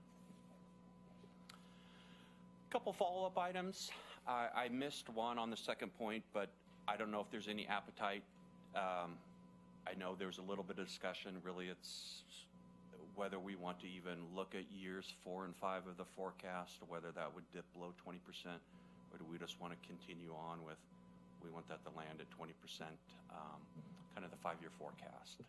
Couple follow-up items. I missed one on the second point, but I don't know if there's any appetite. I know there's a little bit of discussion. Really, it's whether we want to even look at years 4 and 5 of the forecast, whether that would dip below 20%, or do we just want to continue on with, we want that to land at 20%, kind of the 5-year forecast.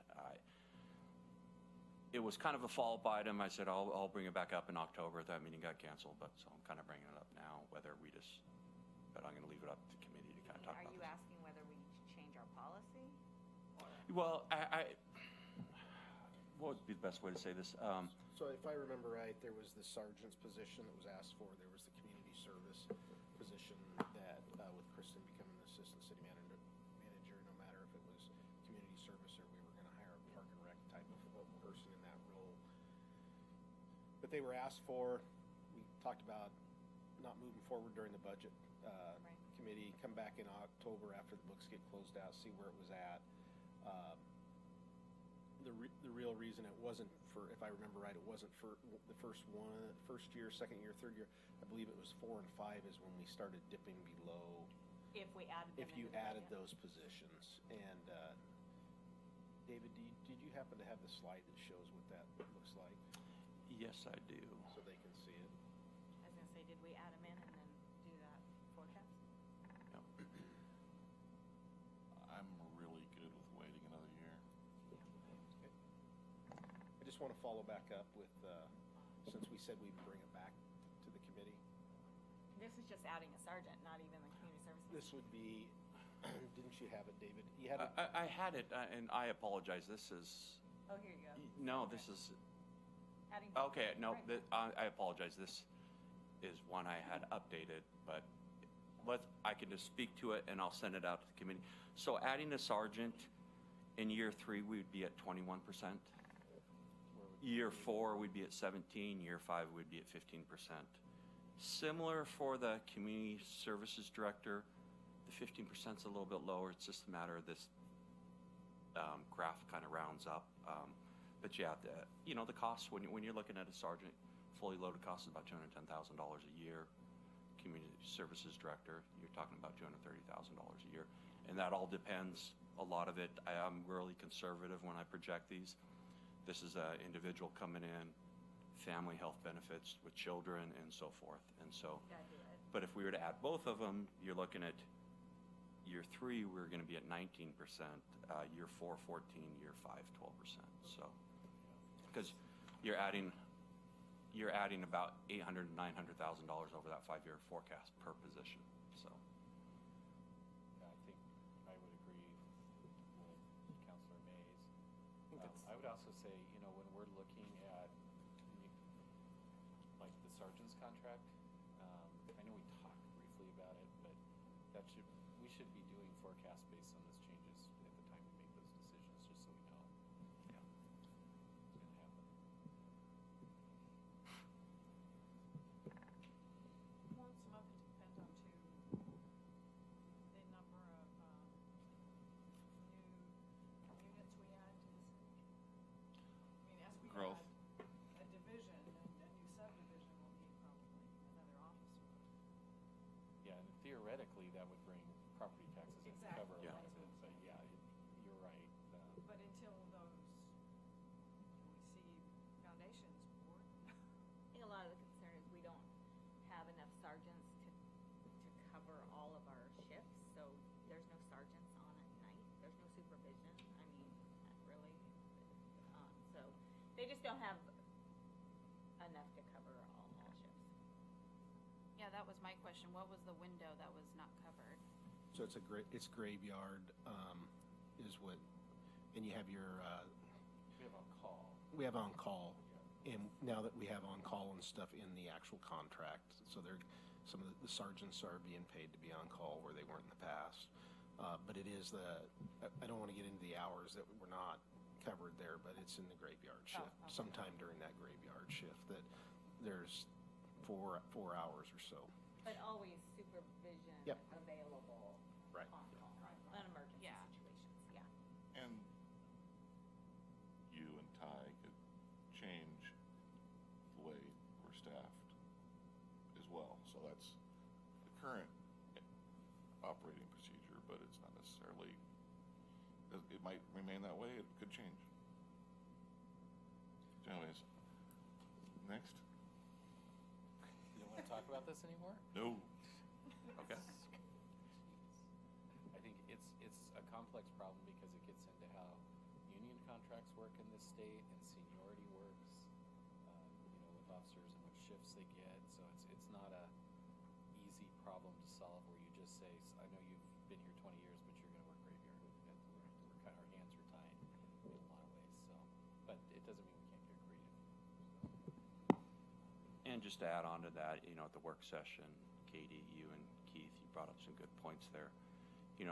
It was kind of a follow-up item. I said, I'll bring it back up in October. That meeting got canceled, but so I'm kind of bringing it up now, but I'm going to leave it up to the committee to kind of talk Are about you this. asking whether we change our policy? Or? Well, what would be the best way to say this? So if I remember right, there was the sergeant's position that was asked for. There was the community service position that, with Kristen becoming the assistant city manager, no matter if it was community service or we were going to hire a park and rec type of person in that role. But they were asked for. We talked about not moving forward during the budget committee. Come back in October after the books get closed out, see where it was at. The real reason it wasn't for, if I remember right, it wasn't for the first year, second year, third year. I believe it was 4 and 5 is when we started dipping below. If we added them If you into the added budget. those positions. And David, did you happen to have the slide that shows what that looks like Yes, I do. so they can see it? I was gonna say, did we add them in and then do that forecast? I'm really good with waiting another year. I just want to follow back up with, since we said we'd bring it back to the committee. This is just adding a sergeant, not even the community services. This would be, didn't you have it, David? You had it. I had it, and I apologize. This is, Oh, here you go. no, Okay. this is, Adding. okay, no, Right. I apologize. This is one I had updated, but I can just speak to it and I'll send it out to the committee. So adding a sergeant in year 3, we'd be at 21%. Year 4, we'd be at 17. Year 5, we'd be at 15%. Similar for the community services director. The 15% is a little bit lower. It's just a matter of this graph kind of rounds up. But yeah, the cost when you're looking at a sergeant, fully loaded cost is about $210,000 a year. Community services director, you're talking about $230,000 a year. And that all depends, a lot of it, I'm really conservative when I project these. This is an individual coming in, family health benefits with children and so forth. And so, Gotta do it. but if we were to add both of them, you're looking at year 3, we're going to be at 19%, year 4, 14, year 5, 12%. So, because you're adding about $800,000, $900,000 over that 5-year forecast per position. So, Yeah, I think I would agree with Councilor Mays. I would also say, when we're looking at, like, the sergeant's contract, I know we talked briefly about it, but we should be doing forecasts based on those changes at the time we make those decisions, just so we know. Yeah. What's gonna happen. Well, some of it depends on too, the number of, new units we add to the city. I mean, as we Growth. add a division, and a new subdivision will need probably another officer. Yeah, and theoretically, that would bring property taxes in to cover a Exactly. lot of it, but yeah, supervision. I mean, really. So they just don't have enough to cover all shifts. Yeah, that was my question. What was the window that was not covered? So it's graveyard, is what, and you have your, We have on call. we have on-call, and now that we have on-call and stuff in the actual contract, so some of the sergeants are being paid to be on-call where they weren't in the past. But it is I don't want to get into the hours that were not covered there, but it's in the graveyard shift. okay. Sometime during that graveyard shift that there's 4 hours or so. But always supervision Yep. available Right. on call, on emergency Yeah. situations, yeah. And you and Ty could change the way we're staffed as well. So that's the current operating procedure, but it's not necessarily, it might remain that way, it could change. Anyways, next? You don't want to talk about this anymore? No. Okay. I think it's a complex problem because it gets into how union contracts work in this state and seniority works, with officers and what shifts they get. So it's not a easy problem to solve where you just say, I know you've been here 20 years, but you're going to work graveyard. We're kind of, our hands are tied in a lot of ways. So, but it doesn't mean we can't get creative. And just to add on to that, at the work session, Katie, you and Keith, you brought up some good points there.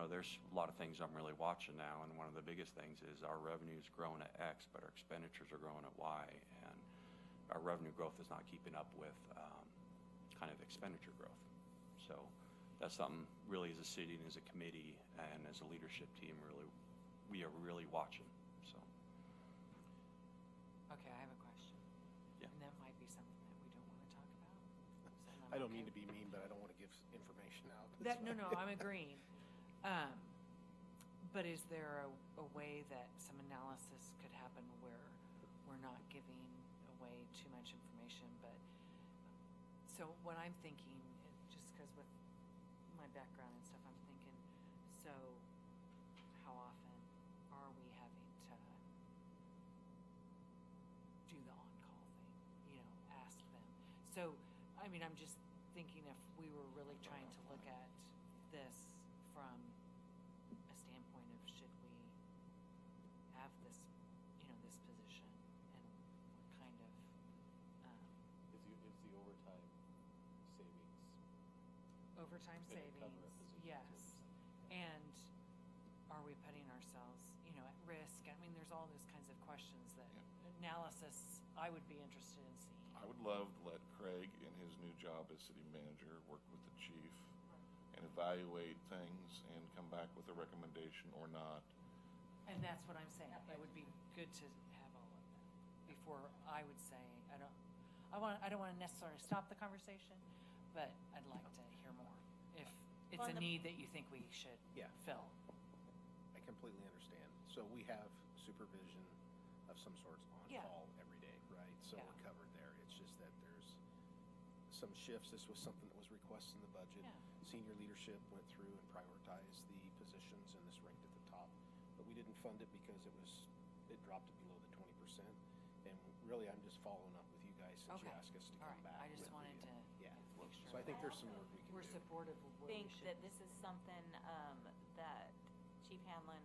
There's a lot of things I'm really watching now, and one of the biggest things is our revenue's growing at X, but our expenditures are growing at Y, and our revenue growth is not keeping up with kind of expenditure growth. So that's something really as a city and as a committee and as a leadership team, we are really watching. So Okay, I have a question. Yeah. And that might be something that we don't want to talk about. So I don't okay. mean to be mean, but I don't want to give information out. No, I'm agreeing. But is there a way that some analysis could happen where we're not giving away too much information? But so what I'm thinking, just because with my background and stuff, I'm thinking, so how often are we having to do the on-call thing? Ask them. So, I mean, I'm just thinking if we were really trying to look at this from a standpoint of should we have this, this position and what kind of, Is the overtime savings overtime gonna cover a savings, position yes. too? And are we putting ourselves, at risk? I mean, there's all those kinds of questions that analysis I would be interested in seeing. I would love to let Craig in his new job as city manager work with the chief and evaluate things and come back with a recommendation or not. And that's what I'm saying. It would be good to have all of that before I would say, I don't want to necessarily stop the conversation, but I'd like to hear more. If it's On a the- need that you think we should Yeah. fill. I completely understand. So we have supervision of some sorts on Yeah. call every day, right? So Yeah. we're covered there. It's just that there's some shifts. This was something that was requested in the budget. Yeah. Senior leadership went through and prioritized the positions, and this ranked at the top. But we didn't fund it because it dropped it below the 20%. And really, I'm just following up with you guys since you Okay. asked us to All come right. back. I just with wanted the- to Yeah. make sure. So I think there's some work we can We're do. supportive of where we Think should. that this is something that Chief Hanlon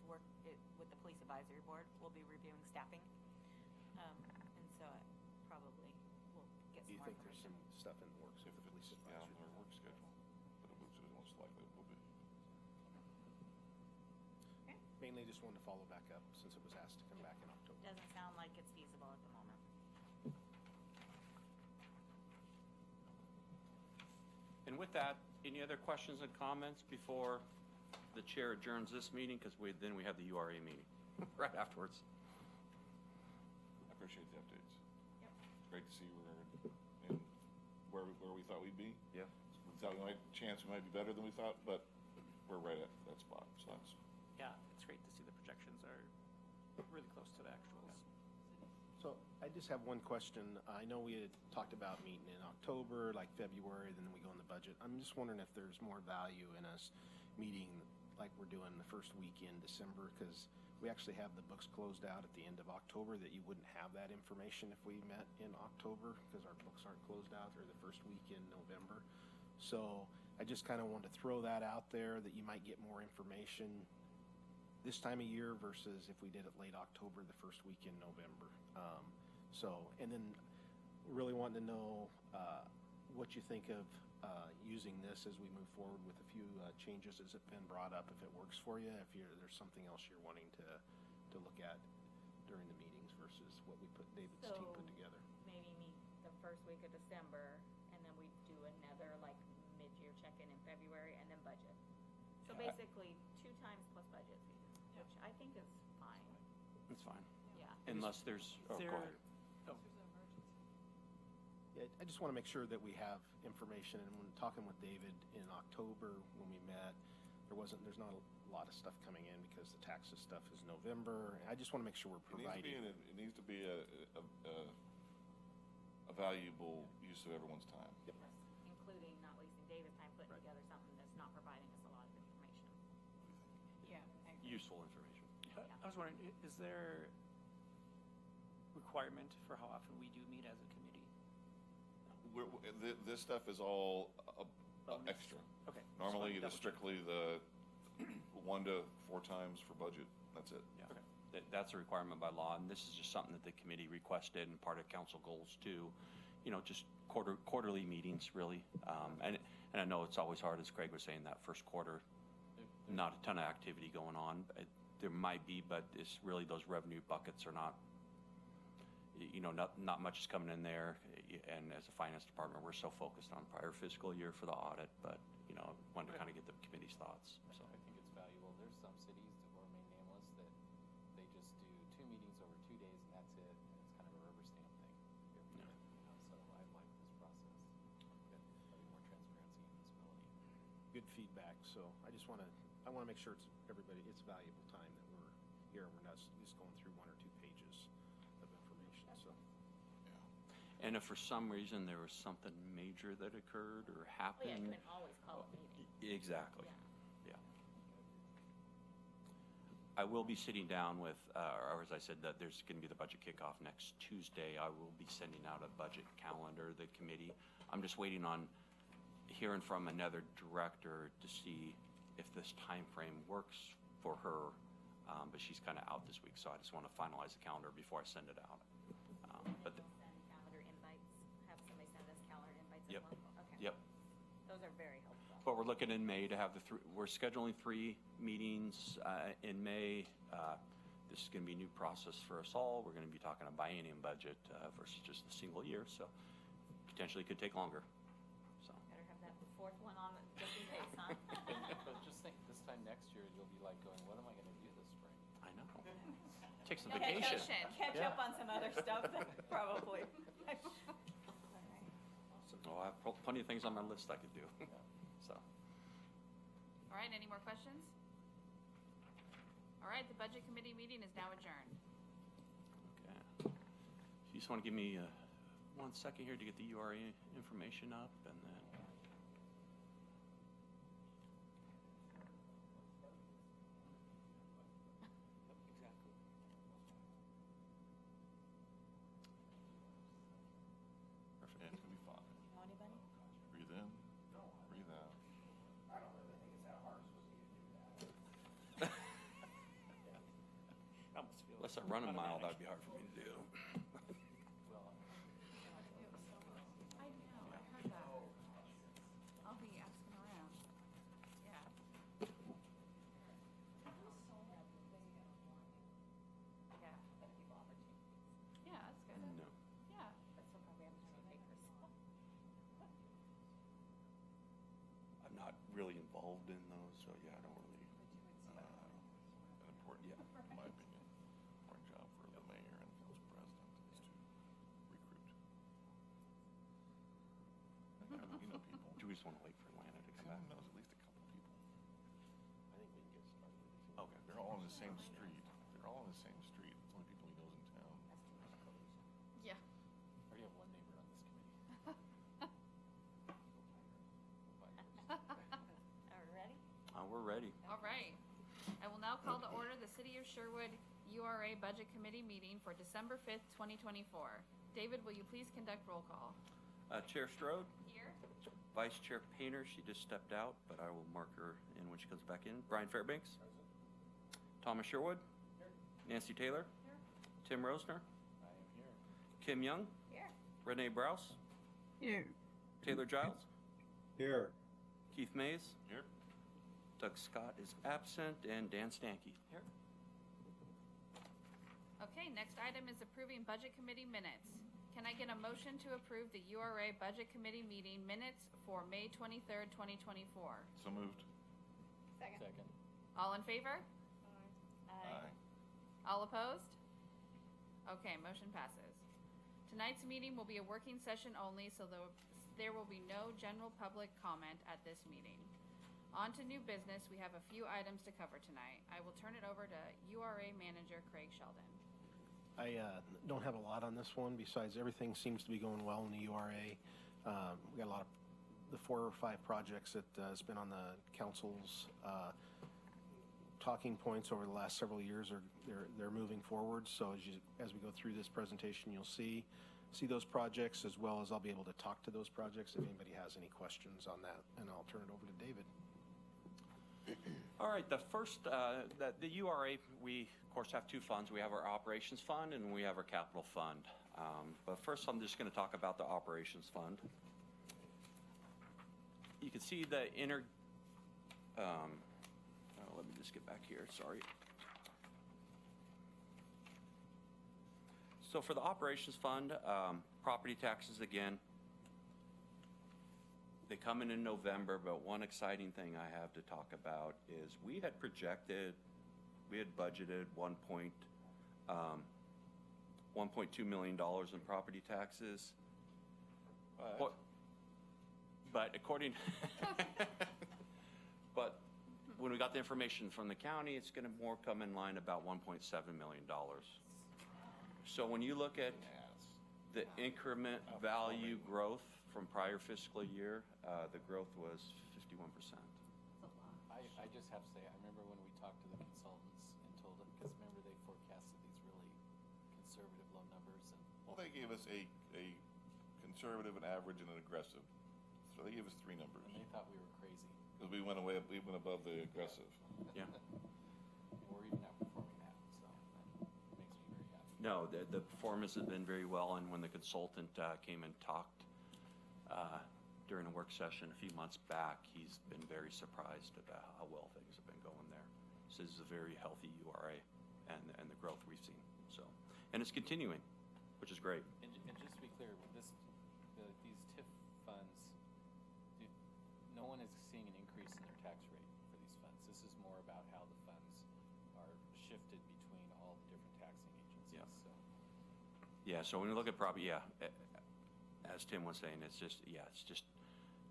with the Police Advisory Board will be reviewing staffing. And so it probably will get Do some you more think there's some information. stuff in the works If with the police it's on advisory? their work schedule, but it most likely will be. Mainly just wanted to follow back up since it was asked to come back in October. Doesn't sound like it's feasible at the moment. And with that, any other questions and comments before the chair adjourns this meeting? Because then we have the URA meeting right afterwards. I appreciate the updates. Yep. It's great to see where we thought we'd be. Yeah. We thought we might be better than we thought, but we're right at that spot. So that's Yeah, it's great to see the projections are really close to the actuals. So I just have one question. I know we had talked about meeting in October, like February, then we go in the budget. I'm just wondering if there's more value in us meeting like like we're doing the first week in December, because we actually have the books closed out at the end of October, that you wouldn't have that information if we met in October, because our books aren't closed out, or the first week in November. So I just kind of wanted to throw that out there, that you might get more information this time of year versus if we did it late October, the first week in November. And then really wanting to know what you think of using this as we move forward with a few changes as it's been brought up, if it works for you, if there's something else you're wanting to look at during the meetings versus what we David's team put together. Maybe meet the first week of December, and then we do another like mid-year check-in in February, and then budget. So Yeah. basically 2 times plus budget season, which I think is fine. It's fine. Yeah. Unless there's, oh, go ahead. Yeah, I just want to make sure that we have information, and when talking with David in October when we met, there's not a lot of stuff coming in because the taxes stuff is November. I just want to make sure we're providing. It needs to be a valuable use of everyone's time. Yep. Including not wasting David's time putting Right. together something that's not providing us a lot of information. Yeah. Useful information. I was wondering, is there requirement for how often we do meet as a committee? This stuff is all Bonus. extra. Okay. Normally, it Just is wanted to double check. strictly the 1 to 4 times for budget. That's it. Yeah. That's a requirement by law, and this is just something that the committee requested and part of council goals too. Just quarterly meetings, really. And I know it's always hard, as Craig was saying, that first quarter, not a ton of activity going on. There might be, but it's really those revenue buckets are not, not much is coming in there. And as a finance department, we're so focused on prior fiscal year for the audit, but, wanted to kind of get the committee's thoughts. So. I think it's valuable. There's some cities that will remain nameless that they just do 2 meetings over 2 days and that's it. And it's kind of a rubber stamp thing. Yeah. So I like this process. Having more transparency and visibility. Good feedback. So I want to make sure it's valuable time that we're here. We're not just going through 1 or 2 pages of information. So. And if for some reason there was something major that occurred or Well, happened. yeah, you can always call a meeting. Exactly. Yeah. Yeah. I will be sitting down with, or as I said, that there's going to be the budget kickoff next Tuesday. I will be sending out a budget calendar, the committee. I'm just waiting on hearing from another director to see if this time frame works for her. But she's kind of out this week, so I just want to finalize the calendar before I send it out. But We'll send calendar invites, have somebody send us calendar invites Yep. as well? Okay. Yep. Those are very helpful. But we're looking in May to have we're scheduling 3 meetings in May. This is going to be a new process for us all. We're going to be talking a biennium budget versus just a single year, so potentially could take longer. So Better have that 4th one on just in case, huh? But just think, this time next year, you'll be like going, what am I going to do this spring? I know. Take some Okay, vacation. Catch Yeah. up on some other stuff, probably. Oh, I have plenty of things on my list I could do. So. All right, any more questions? All right, the budget committee meeting is now adjourned. Okay. You just want to give me 1 second here to get the URA information up, and then. Perfect. Yeah, it's going to be fun. Know anybody? Breathe in, breathe out. I almost feel Unless I run a mile, that'd be hard for me to do. Well, I know, I heard that. I'll be asking around. Yeah. Yeah. Yeah, that's good. No. Yeah. But still probably have too many papers. I'm not really involved in those, so yeah, I don't really. An important, Yeah. in my opinion, important job for the mayor and council president is to recruit. People. Do we just want to wait for Atlanta to come back? Tim knows at least a couple people. I think we can get started. Okay. They're all on the same street. They're all on the same street. It's the only people he knows in town. Yeah. I already have 1 neighbor on this committee. Are we ready? We're ready. All right. right. I will now call to order the City of Sherwood URA Budget Committee meeting for December 5th, 2024. David, will you please conduct roll call? Chair Strode, Here. Vice Chair Painter, she just stepped out, but I will mark her in when she comes back in. Brian Fairbanks. Thomas Sherwood. Nancy Taylor. Tim Rosner. I am here. Kim Young. Here. Renee Browse. Here. Taylor Giles. Here. Keith Mays. Here. Doug Scott is absent, and Dan Stanky. Here. Okay, next item is approving Budget Committee minutes. Can I get a motion to approve the URA Budget Committee meeting minutes for May 23rd, 2024? So moved. Second. Second. All in favor? Aye. All opposed? Okay, motion passes. Tonight's meeting will be a working session only, so there will be no general public comment at this meeting. On to new business, we have a few items to cover tonight. I will turn it over to URA Manager Craig Sheldon. I don't have a lot on this one, besides everything seems to be going well in the URA. We got a lot of the 4 or 5 projects that has been on the council's talking points over the last several years they're moving forward. So as we go through this presentation, you'll see those projects, as well as I'll be able to talk to those projects if anybody has any questions on that, and I'll turn it over to David. All right, the first, the URA, we of course have 2 funds. We have our operations fund and we have our capital fund. But first I'm just going to talk about the operations fund. You can see the let me just get back here, sorry. So for the operations fund, property taxes again, they come in November, but one exciting thing I have to talk about is we had budgeted $1.2 million in property taxes. But according, but when we got the information from the county, it's going to more come in line about $1.7 million. So when you look at the increment value growth from prior fiscal year, the growth was 51%. I just have to say, I remember when we talked to the consultants and told them, because remember they forecasted these really conservative low numbers. And Well, they gave us a conservative, an average, and an aggressive. So they gave us 3 numbers. And they thought we were crazy. Because we went above the aggressive. Yeah. And we're even outperforming that, so that makes me very happy. No, the performance has been very well, and when the consultant came and talked during a work session a few months back, he's been very surprised about how well things have been going there. So this is a very healthy URA, and the growth we've seen. So, and it's continuing, which is great. And just to be clear, with these TIF funds, no one is seeing an increase in their tax rate for these funds. This is more about how the funds are shifted between all the different taxing agencies. Yeah. So. Yeah, so when you look at property, as Tim was saying, it's just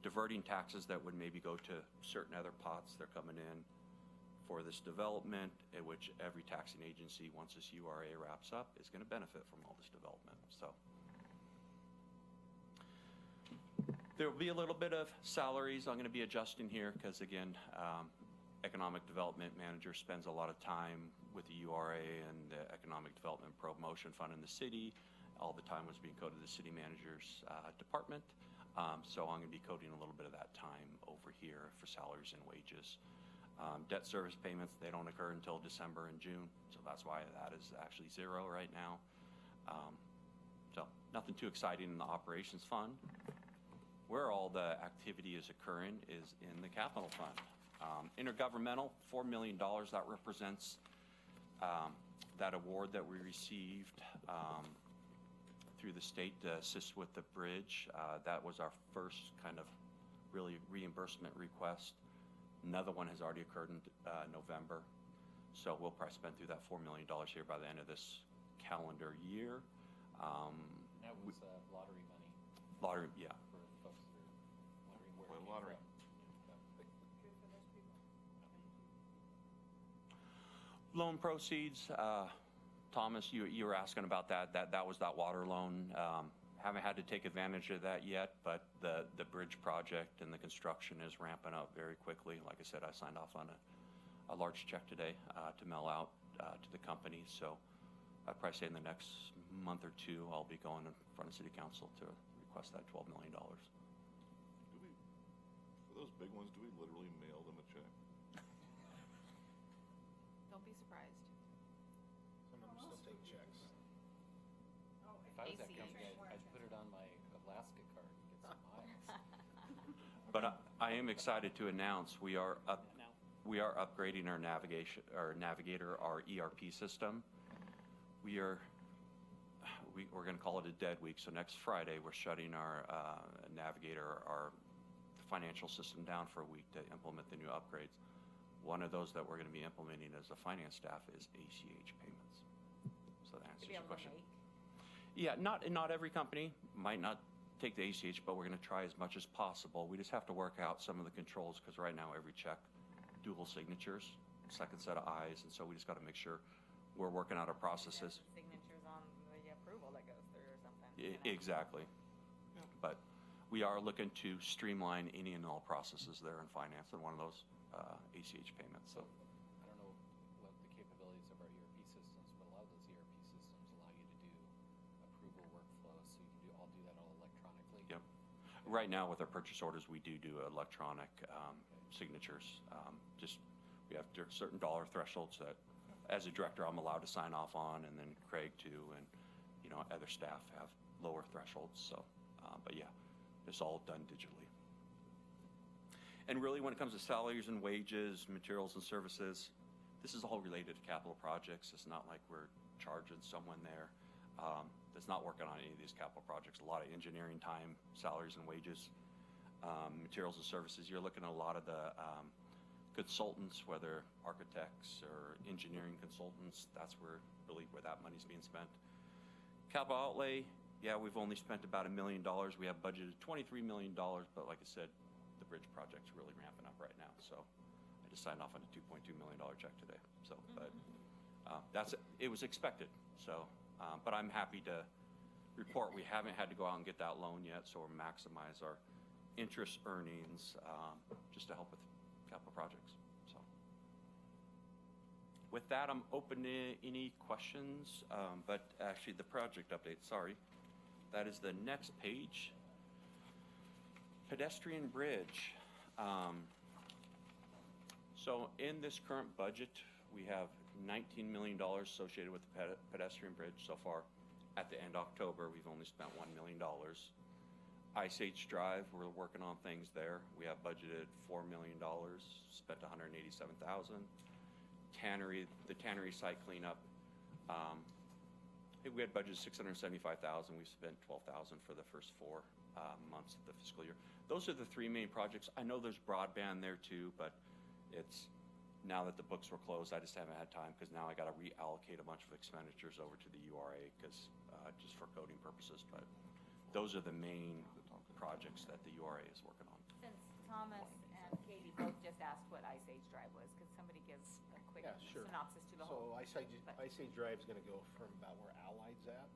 diverting taxes that would maybe go to certain other pots. They're coming in for this development, in which every taxing agency, once this URA wraps up, is going to benefit from all this development. So there will be a little bit of salaries I'm going to be adjusting here because, again, economic development manager spends a lot of time with the URA and the economic development promotion fund in the city. All the time was being coded to the city manager's department. So I'm going to be coding a little bit of that time over here for salaries and wages. Debt service payments, they don't occur until December and June. So that's why that is actually 0 right now. So nothing too exciting in the operations fund. Where all the activity is occurring is in the capital fund. Intergovernmental, $4 million, that represents that award that we received through the state to assist with the bridge. That was our first kind of really reimbursement request. Another one has already occurred in November. So we'll probably spend through that $4 million here by the end of this calendar year. That was lottery money. Lottery, yeah. For folks that are wondering where it came Lottery. from. Loan proceeds, Thomas, you were asking about that. That was that water loan. Haven't had to take advantage of that yet, but the bridge project and the construction is ramping up very quickly. Like I said, I signed off on a large check today to mail out to the company. So I'd probably say in the next month or two, I'll be going in front of City Council to request that $12 million. Do we, for those big ones, do we literally mail them a check? Don't be surprised. Some of them still take checks. If I was that ACH. company, I'd put it on my Alaska card and get some miles. But I am excited to announce we are upgrading our Navigator, our ERP system. We're going to call it a dead week. So next Friday, we're shutting our Navigator, our financial system down for a week to implement the new upgrades. One of those that we're going to be implementing as a finance staff is ACH payments. So that answers your question. Yeah, not every company might not take the ACH, but we're going to try as much as possible. We just have to work out some of the controls because right now every check, dual signatures, second set of eyes, and so we just got to make sure we're working out our processes. Signatures on the approval that goes through or something. Exactly. But we are looking to streamline any and all processes there in finance, and one of those ACH payments. So I don't know what the capabilities of our ERP systems, but a lot of those ERP systems allow you to do approval workflows, so you can do that all electronically. Yep. Right now with our purchase orders, we do electronic signatures. We have certain dollar thresholds that, as a director, I'm allowed to sign off on, and then Craig too, and other staff have lower thresholds. So, but yeah, it's all done digitally. And really, when it comes to salaries and wages, materials and services, this is all related to capital projects. It's not like we're charging someone there that's not working on any of these capital projects. A lot of engineering time, salaries and wages, materials and services. You're looking at a lot of the consultants, whether architects or engineering consultants. That's really where that money's being spent. Capital outlay, yeah, we've only spent about $1 million. We have budgeted $23 million, but like I said, the bridge project's really ramping up right now. So I just signed off on a $2.2 million check today. So, but it was expected. So, but I'm happy to report we haven't had to go out and get that loan yet. So we'll maximize our interest earnings just to help with capital projects. So with that, I'm open to any questions, but actually the project update, sorry, that is the next page. Pedestrian bridge. So in this current budget, we have $19 million associated with the pedestrian bridge so far. At the end of October, we've only spent $1 million. Ice Age Drive, we're working on things there. We have budgeted $4 million, spent $187,000. The tannery site cleanup, we had budgeted $675,000. We spent $12,000 for the first 4 months of the fiscal year. Those are the 3 main projects. I know there's broadband there too, but it's now that the books were closed, I just haven't had time because now I got to reallocate a bunch of expenditures over to the URA because just for coding purposes. But those are the main projects that the URA is working on. Since Thomas and Katie both just asked what Ice Age Drive was, could somebody give a quick synopsis to the whole? So Ice Age Drive is going to go from about where Allied's at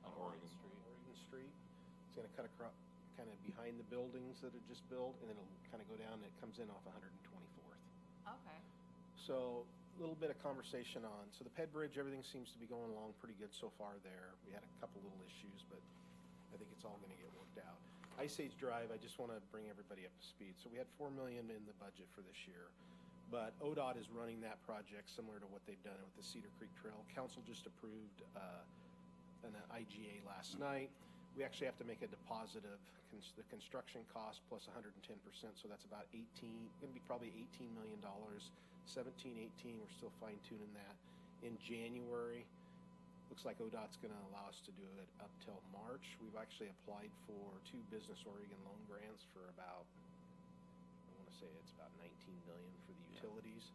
On Oregon Street. Oregon Street. It's going to cut across, kind of behind the buildings that are just built, and then it'll kind of go down and it comes in off 124th. Okay. So a little bit of conversation on, so the Ped Bridge, everything seems to be going along pretty good so far there. We had a couple little issues, but I think it's all going to get worked out. Ice Age Drive, I just want to bring everybody up to speed. So we had $4 million in the budget for this year, but ODOT is running that project similar to what they've done with the Cedar Creek Trail. Council just approved an IGA last night. We actually have to make a deposit of the construction cost plus 110%, so that's about going to be probably $18 million. 17, 18, we're still fine tuning that. In January, looks like ODOT's going to allow us to do it up till March. We've actually applied for 2 Business Oregon loan grants for about, I want to say it's about $19 million for the utilities.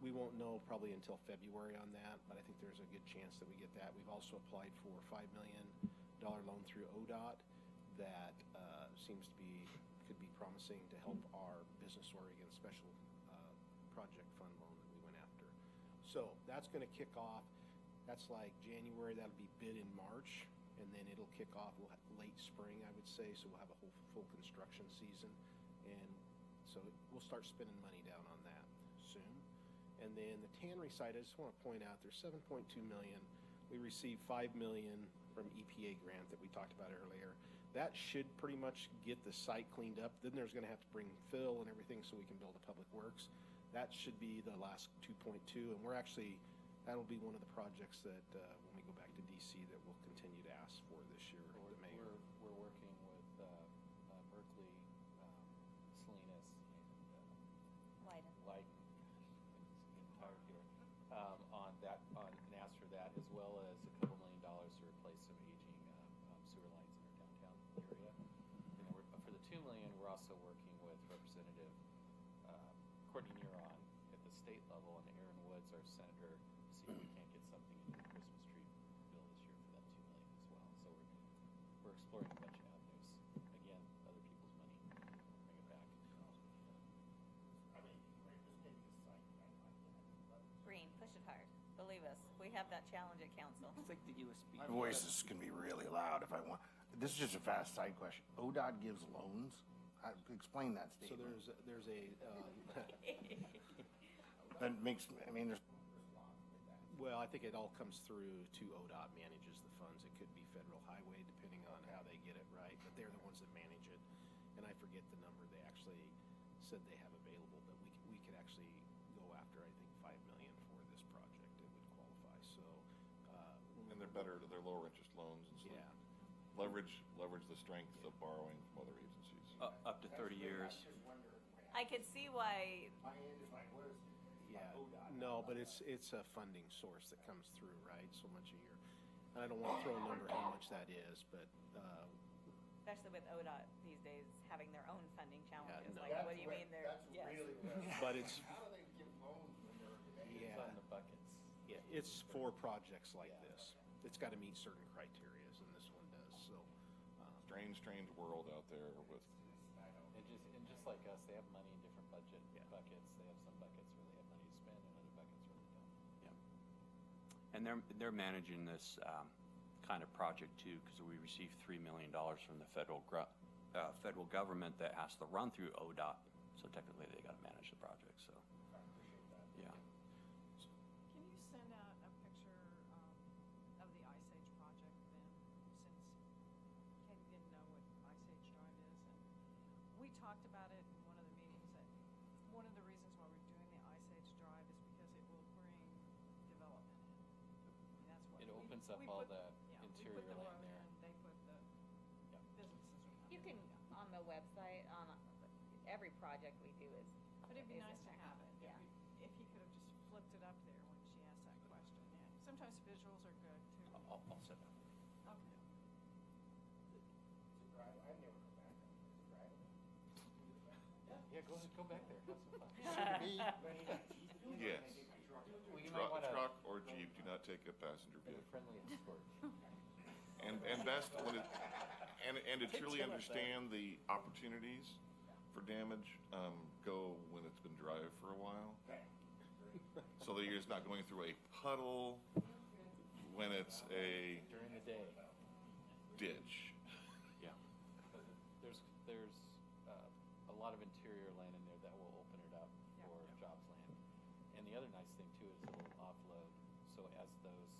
We won't know probably until February on that, but I think there's a good chance that we get that. We've also applied for a $5 million loan through ODOT that could be promising to help our Business Oregon special project fund loan that we went after. So that's going to kick off. That's like January. That'll be bid in March, and then it'll kick off late spring, I would say. So we'll have a full construction season, and So we'll start spending money down on that soon. And then the tannery side, I just want to point out there's 7.2 million. We received 5 million from EPA grant that we talked about earlier. That should pretty much get the site cleaned up. Then there's going to have to bring fill and everything so we can build a public works. That should be the last 2.2, and that'll be one of the projects that when we go back to DC that we'll continue to ask for this year. The mayor. We're working with Berkeley, Salinas, and Leiden. Getting tired here. On and ask for that, as well as a couple $1 million to replace some aging sewer lines in our downtown area. And then for the $2 million, we're also working with Representative Courtney Neron at the state level, and Aaron Woods, our senator, to see if we can't get something into the Christmas tree bill this year for that $2 million as well. So we're exploring a bunch of avenues. Again, other people's money, bring it back. Green, push it hard. Believe us, we have that challenge at council. It's like the USB. My voice is going to be really loud if I want. This is just a fast side question. ODOT gives loans? Explain that So statement. there's a That makes, I mean, there's. well, I think it all comes through to ODOT manages the funds. It could be federal highway depending on how they get it right, but they're the ones that manage it. And I forget the number they actually said they have available, but we could actually go after, I think, 5 million for this project. It would qualify. So, And they're lower interest loans and stuff. yeah. Leverage the strength of borrowing from other agencies. Up to 30 years. I could see why. Yeah, no, but it's a funding source that comes through, right? So much a year. And I don't want to throw a number how much that is, but Especially with ODOT these days having their own funding challenges. no. Like, what do you mean they're, yes. but it's How do they give loans when they're? It's on the buckets. yeah, it's for projects like this. It's got to meet certain criteria, and this one does. So Strange world out there with. And just like us, they have money in different buckets. They have some buckets where they have money to spend, and other buckets where they don't. And they're managing this kind of project too, because we received $3 million from the federal government that has to run through ODOT. So technically, they got to manage the project. So yeah. Can you send out a picture of the Ice Age project then, since Katie didn't know what Ice Age Drive is? And we talked about it in one of the meetings, that one of the reasons why we're doing the Ice Age Drive is because it will bring development in. And that's what It opens up all the interior we put the land road there. in, they put the businesses will come You in. can, on the website, on every project we do is. But it'd be is nice in to there. have it, Yeah. if he could have just flipped it up there when she asked that question, yeah. Sometimes visuals are good too. I'll set that. Okay. Yeah, go back there. Have some fun. Yes. Well, you might want to Truck or Jeep, do not take a passenger have a vehicle. friendly escort. And best when it, and to truly understand the opportunities for damage, go when it's been dry for a while. So that you're just not going through a puddle when it's a During the day. ditch. Yeah. There's a lot of interior land in there that will open it up for jobs land. And the other nice thing too is it'll offload. So as those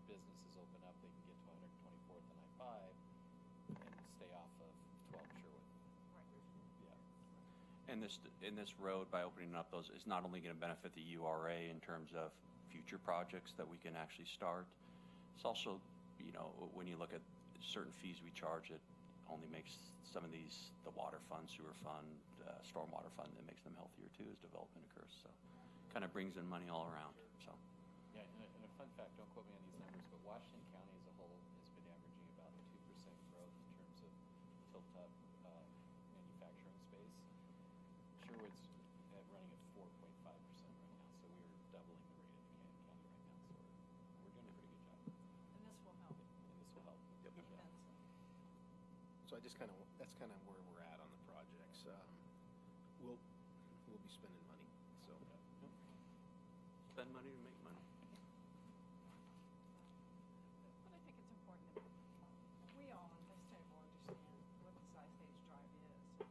businesses open up, they can get to 124th and I-5 and stay off of 12 Sherwood. Yeah. And this road, by opening up those, is not only going to benefit the URA in terms of future projects that we can actually start. It's also, when you look at certain fees we charge, it only makes some of these, the water fund, sewer fund, stormwater fund, it makes them healthier too as development occurs. So kind of brings in money all around. So Yeah, and a fun fact, don't quote me on these numbers, but Washington County as a whole has been averaging about 2% growth in terms of tilt-up manufacturing space. Sherwood's running at 4.5% right now, so we're doubling the rate of the county right now. So we're doing a pretty good job, And this will help. and this will help. Yep. Yeah. So that's kind of where we're at on the projects. We'll be spending money. So spend money to make money. But I think it's important that we all on this table understand what this Ice Age Drive is,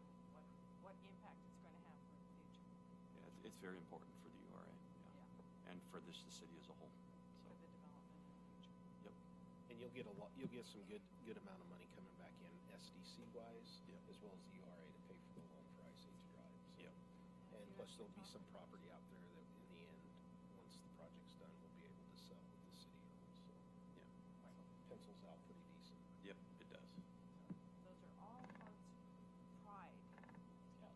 what impact it's going to have for very important for the URA, yeah. And for the city as a whole. For the development in the future. Yep. And you'll get some good amount of money coming back in SDC wise, Yep. as well as the URA to pay for the loan for I-6 Drive. So. Yep. And plus there'll be some property out there that in the end, once the project's done, we'll be able to sell with the city owns. So Yeah. pencils out pretty decent. Yep, it does. Those are all hearts pride. Yeah.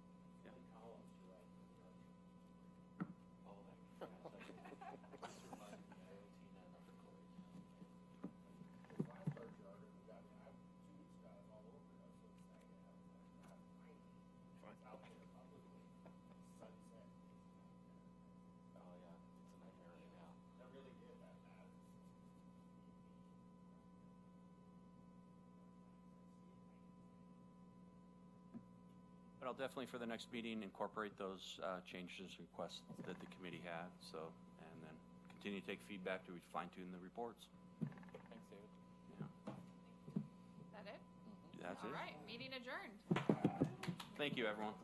Oh, yeah, it's a nightmare right now. But I'll definitely, for the next meeting, incorporate those changes, requests that the committee had, so, and then continue to take feedback to fine tune the reports. Thanks, David. Yeah. That it? That's All it. right, meeting adjourned. Thank you, everyone.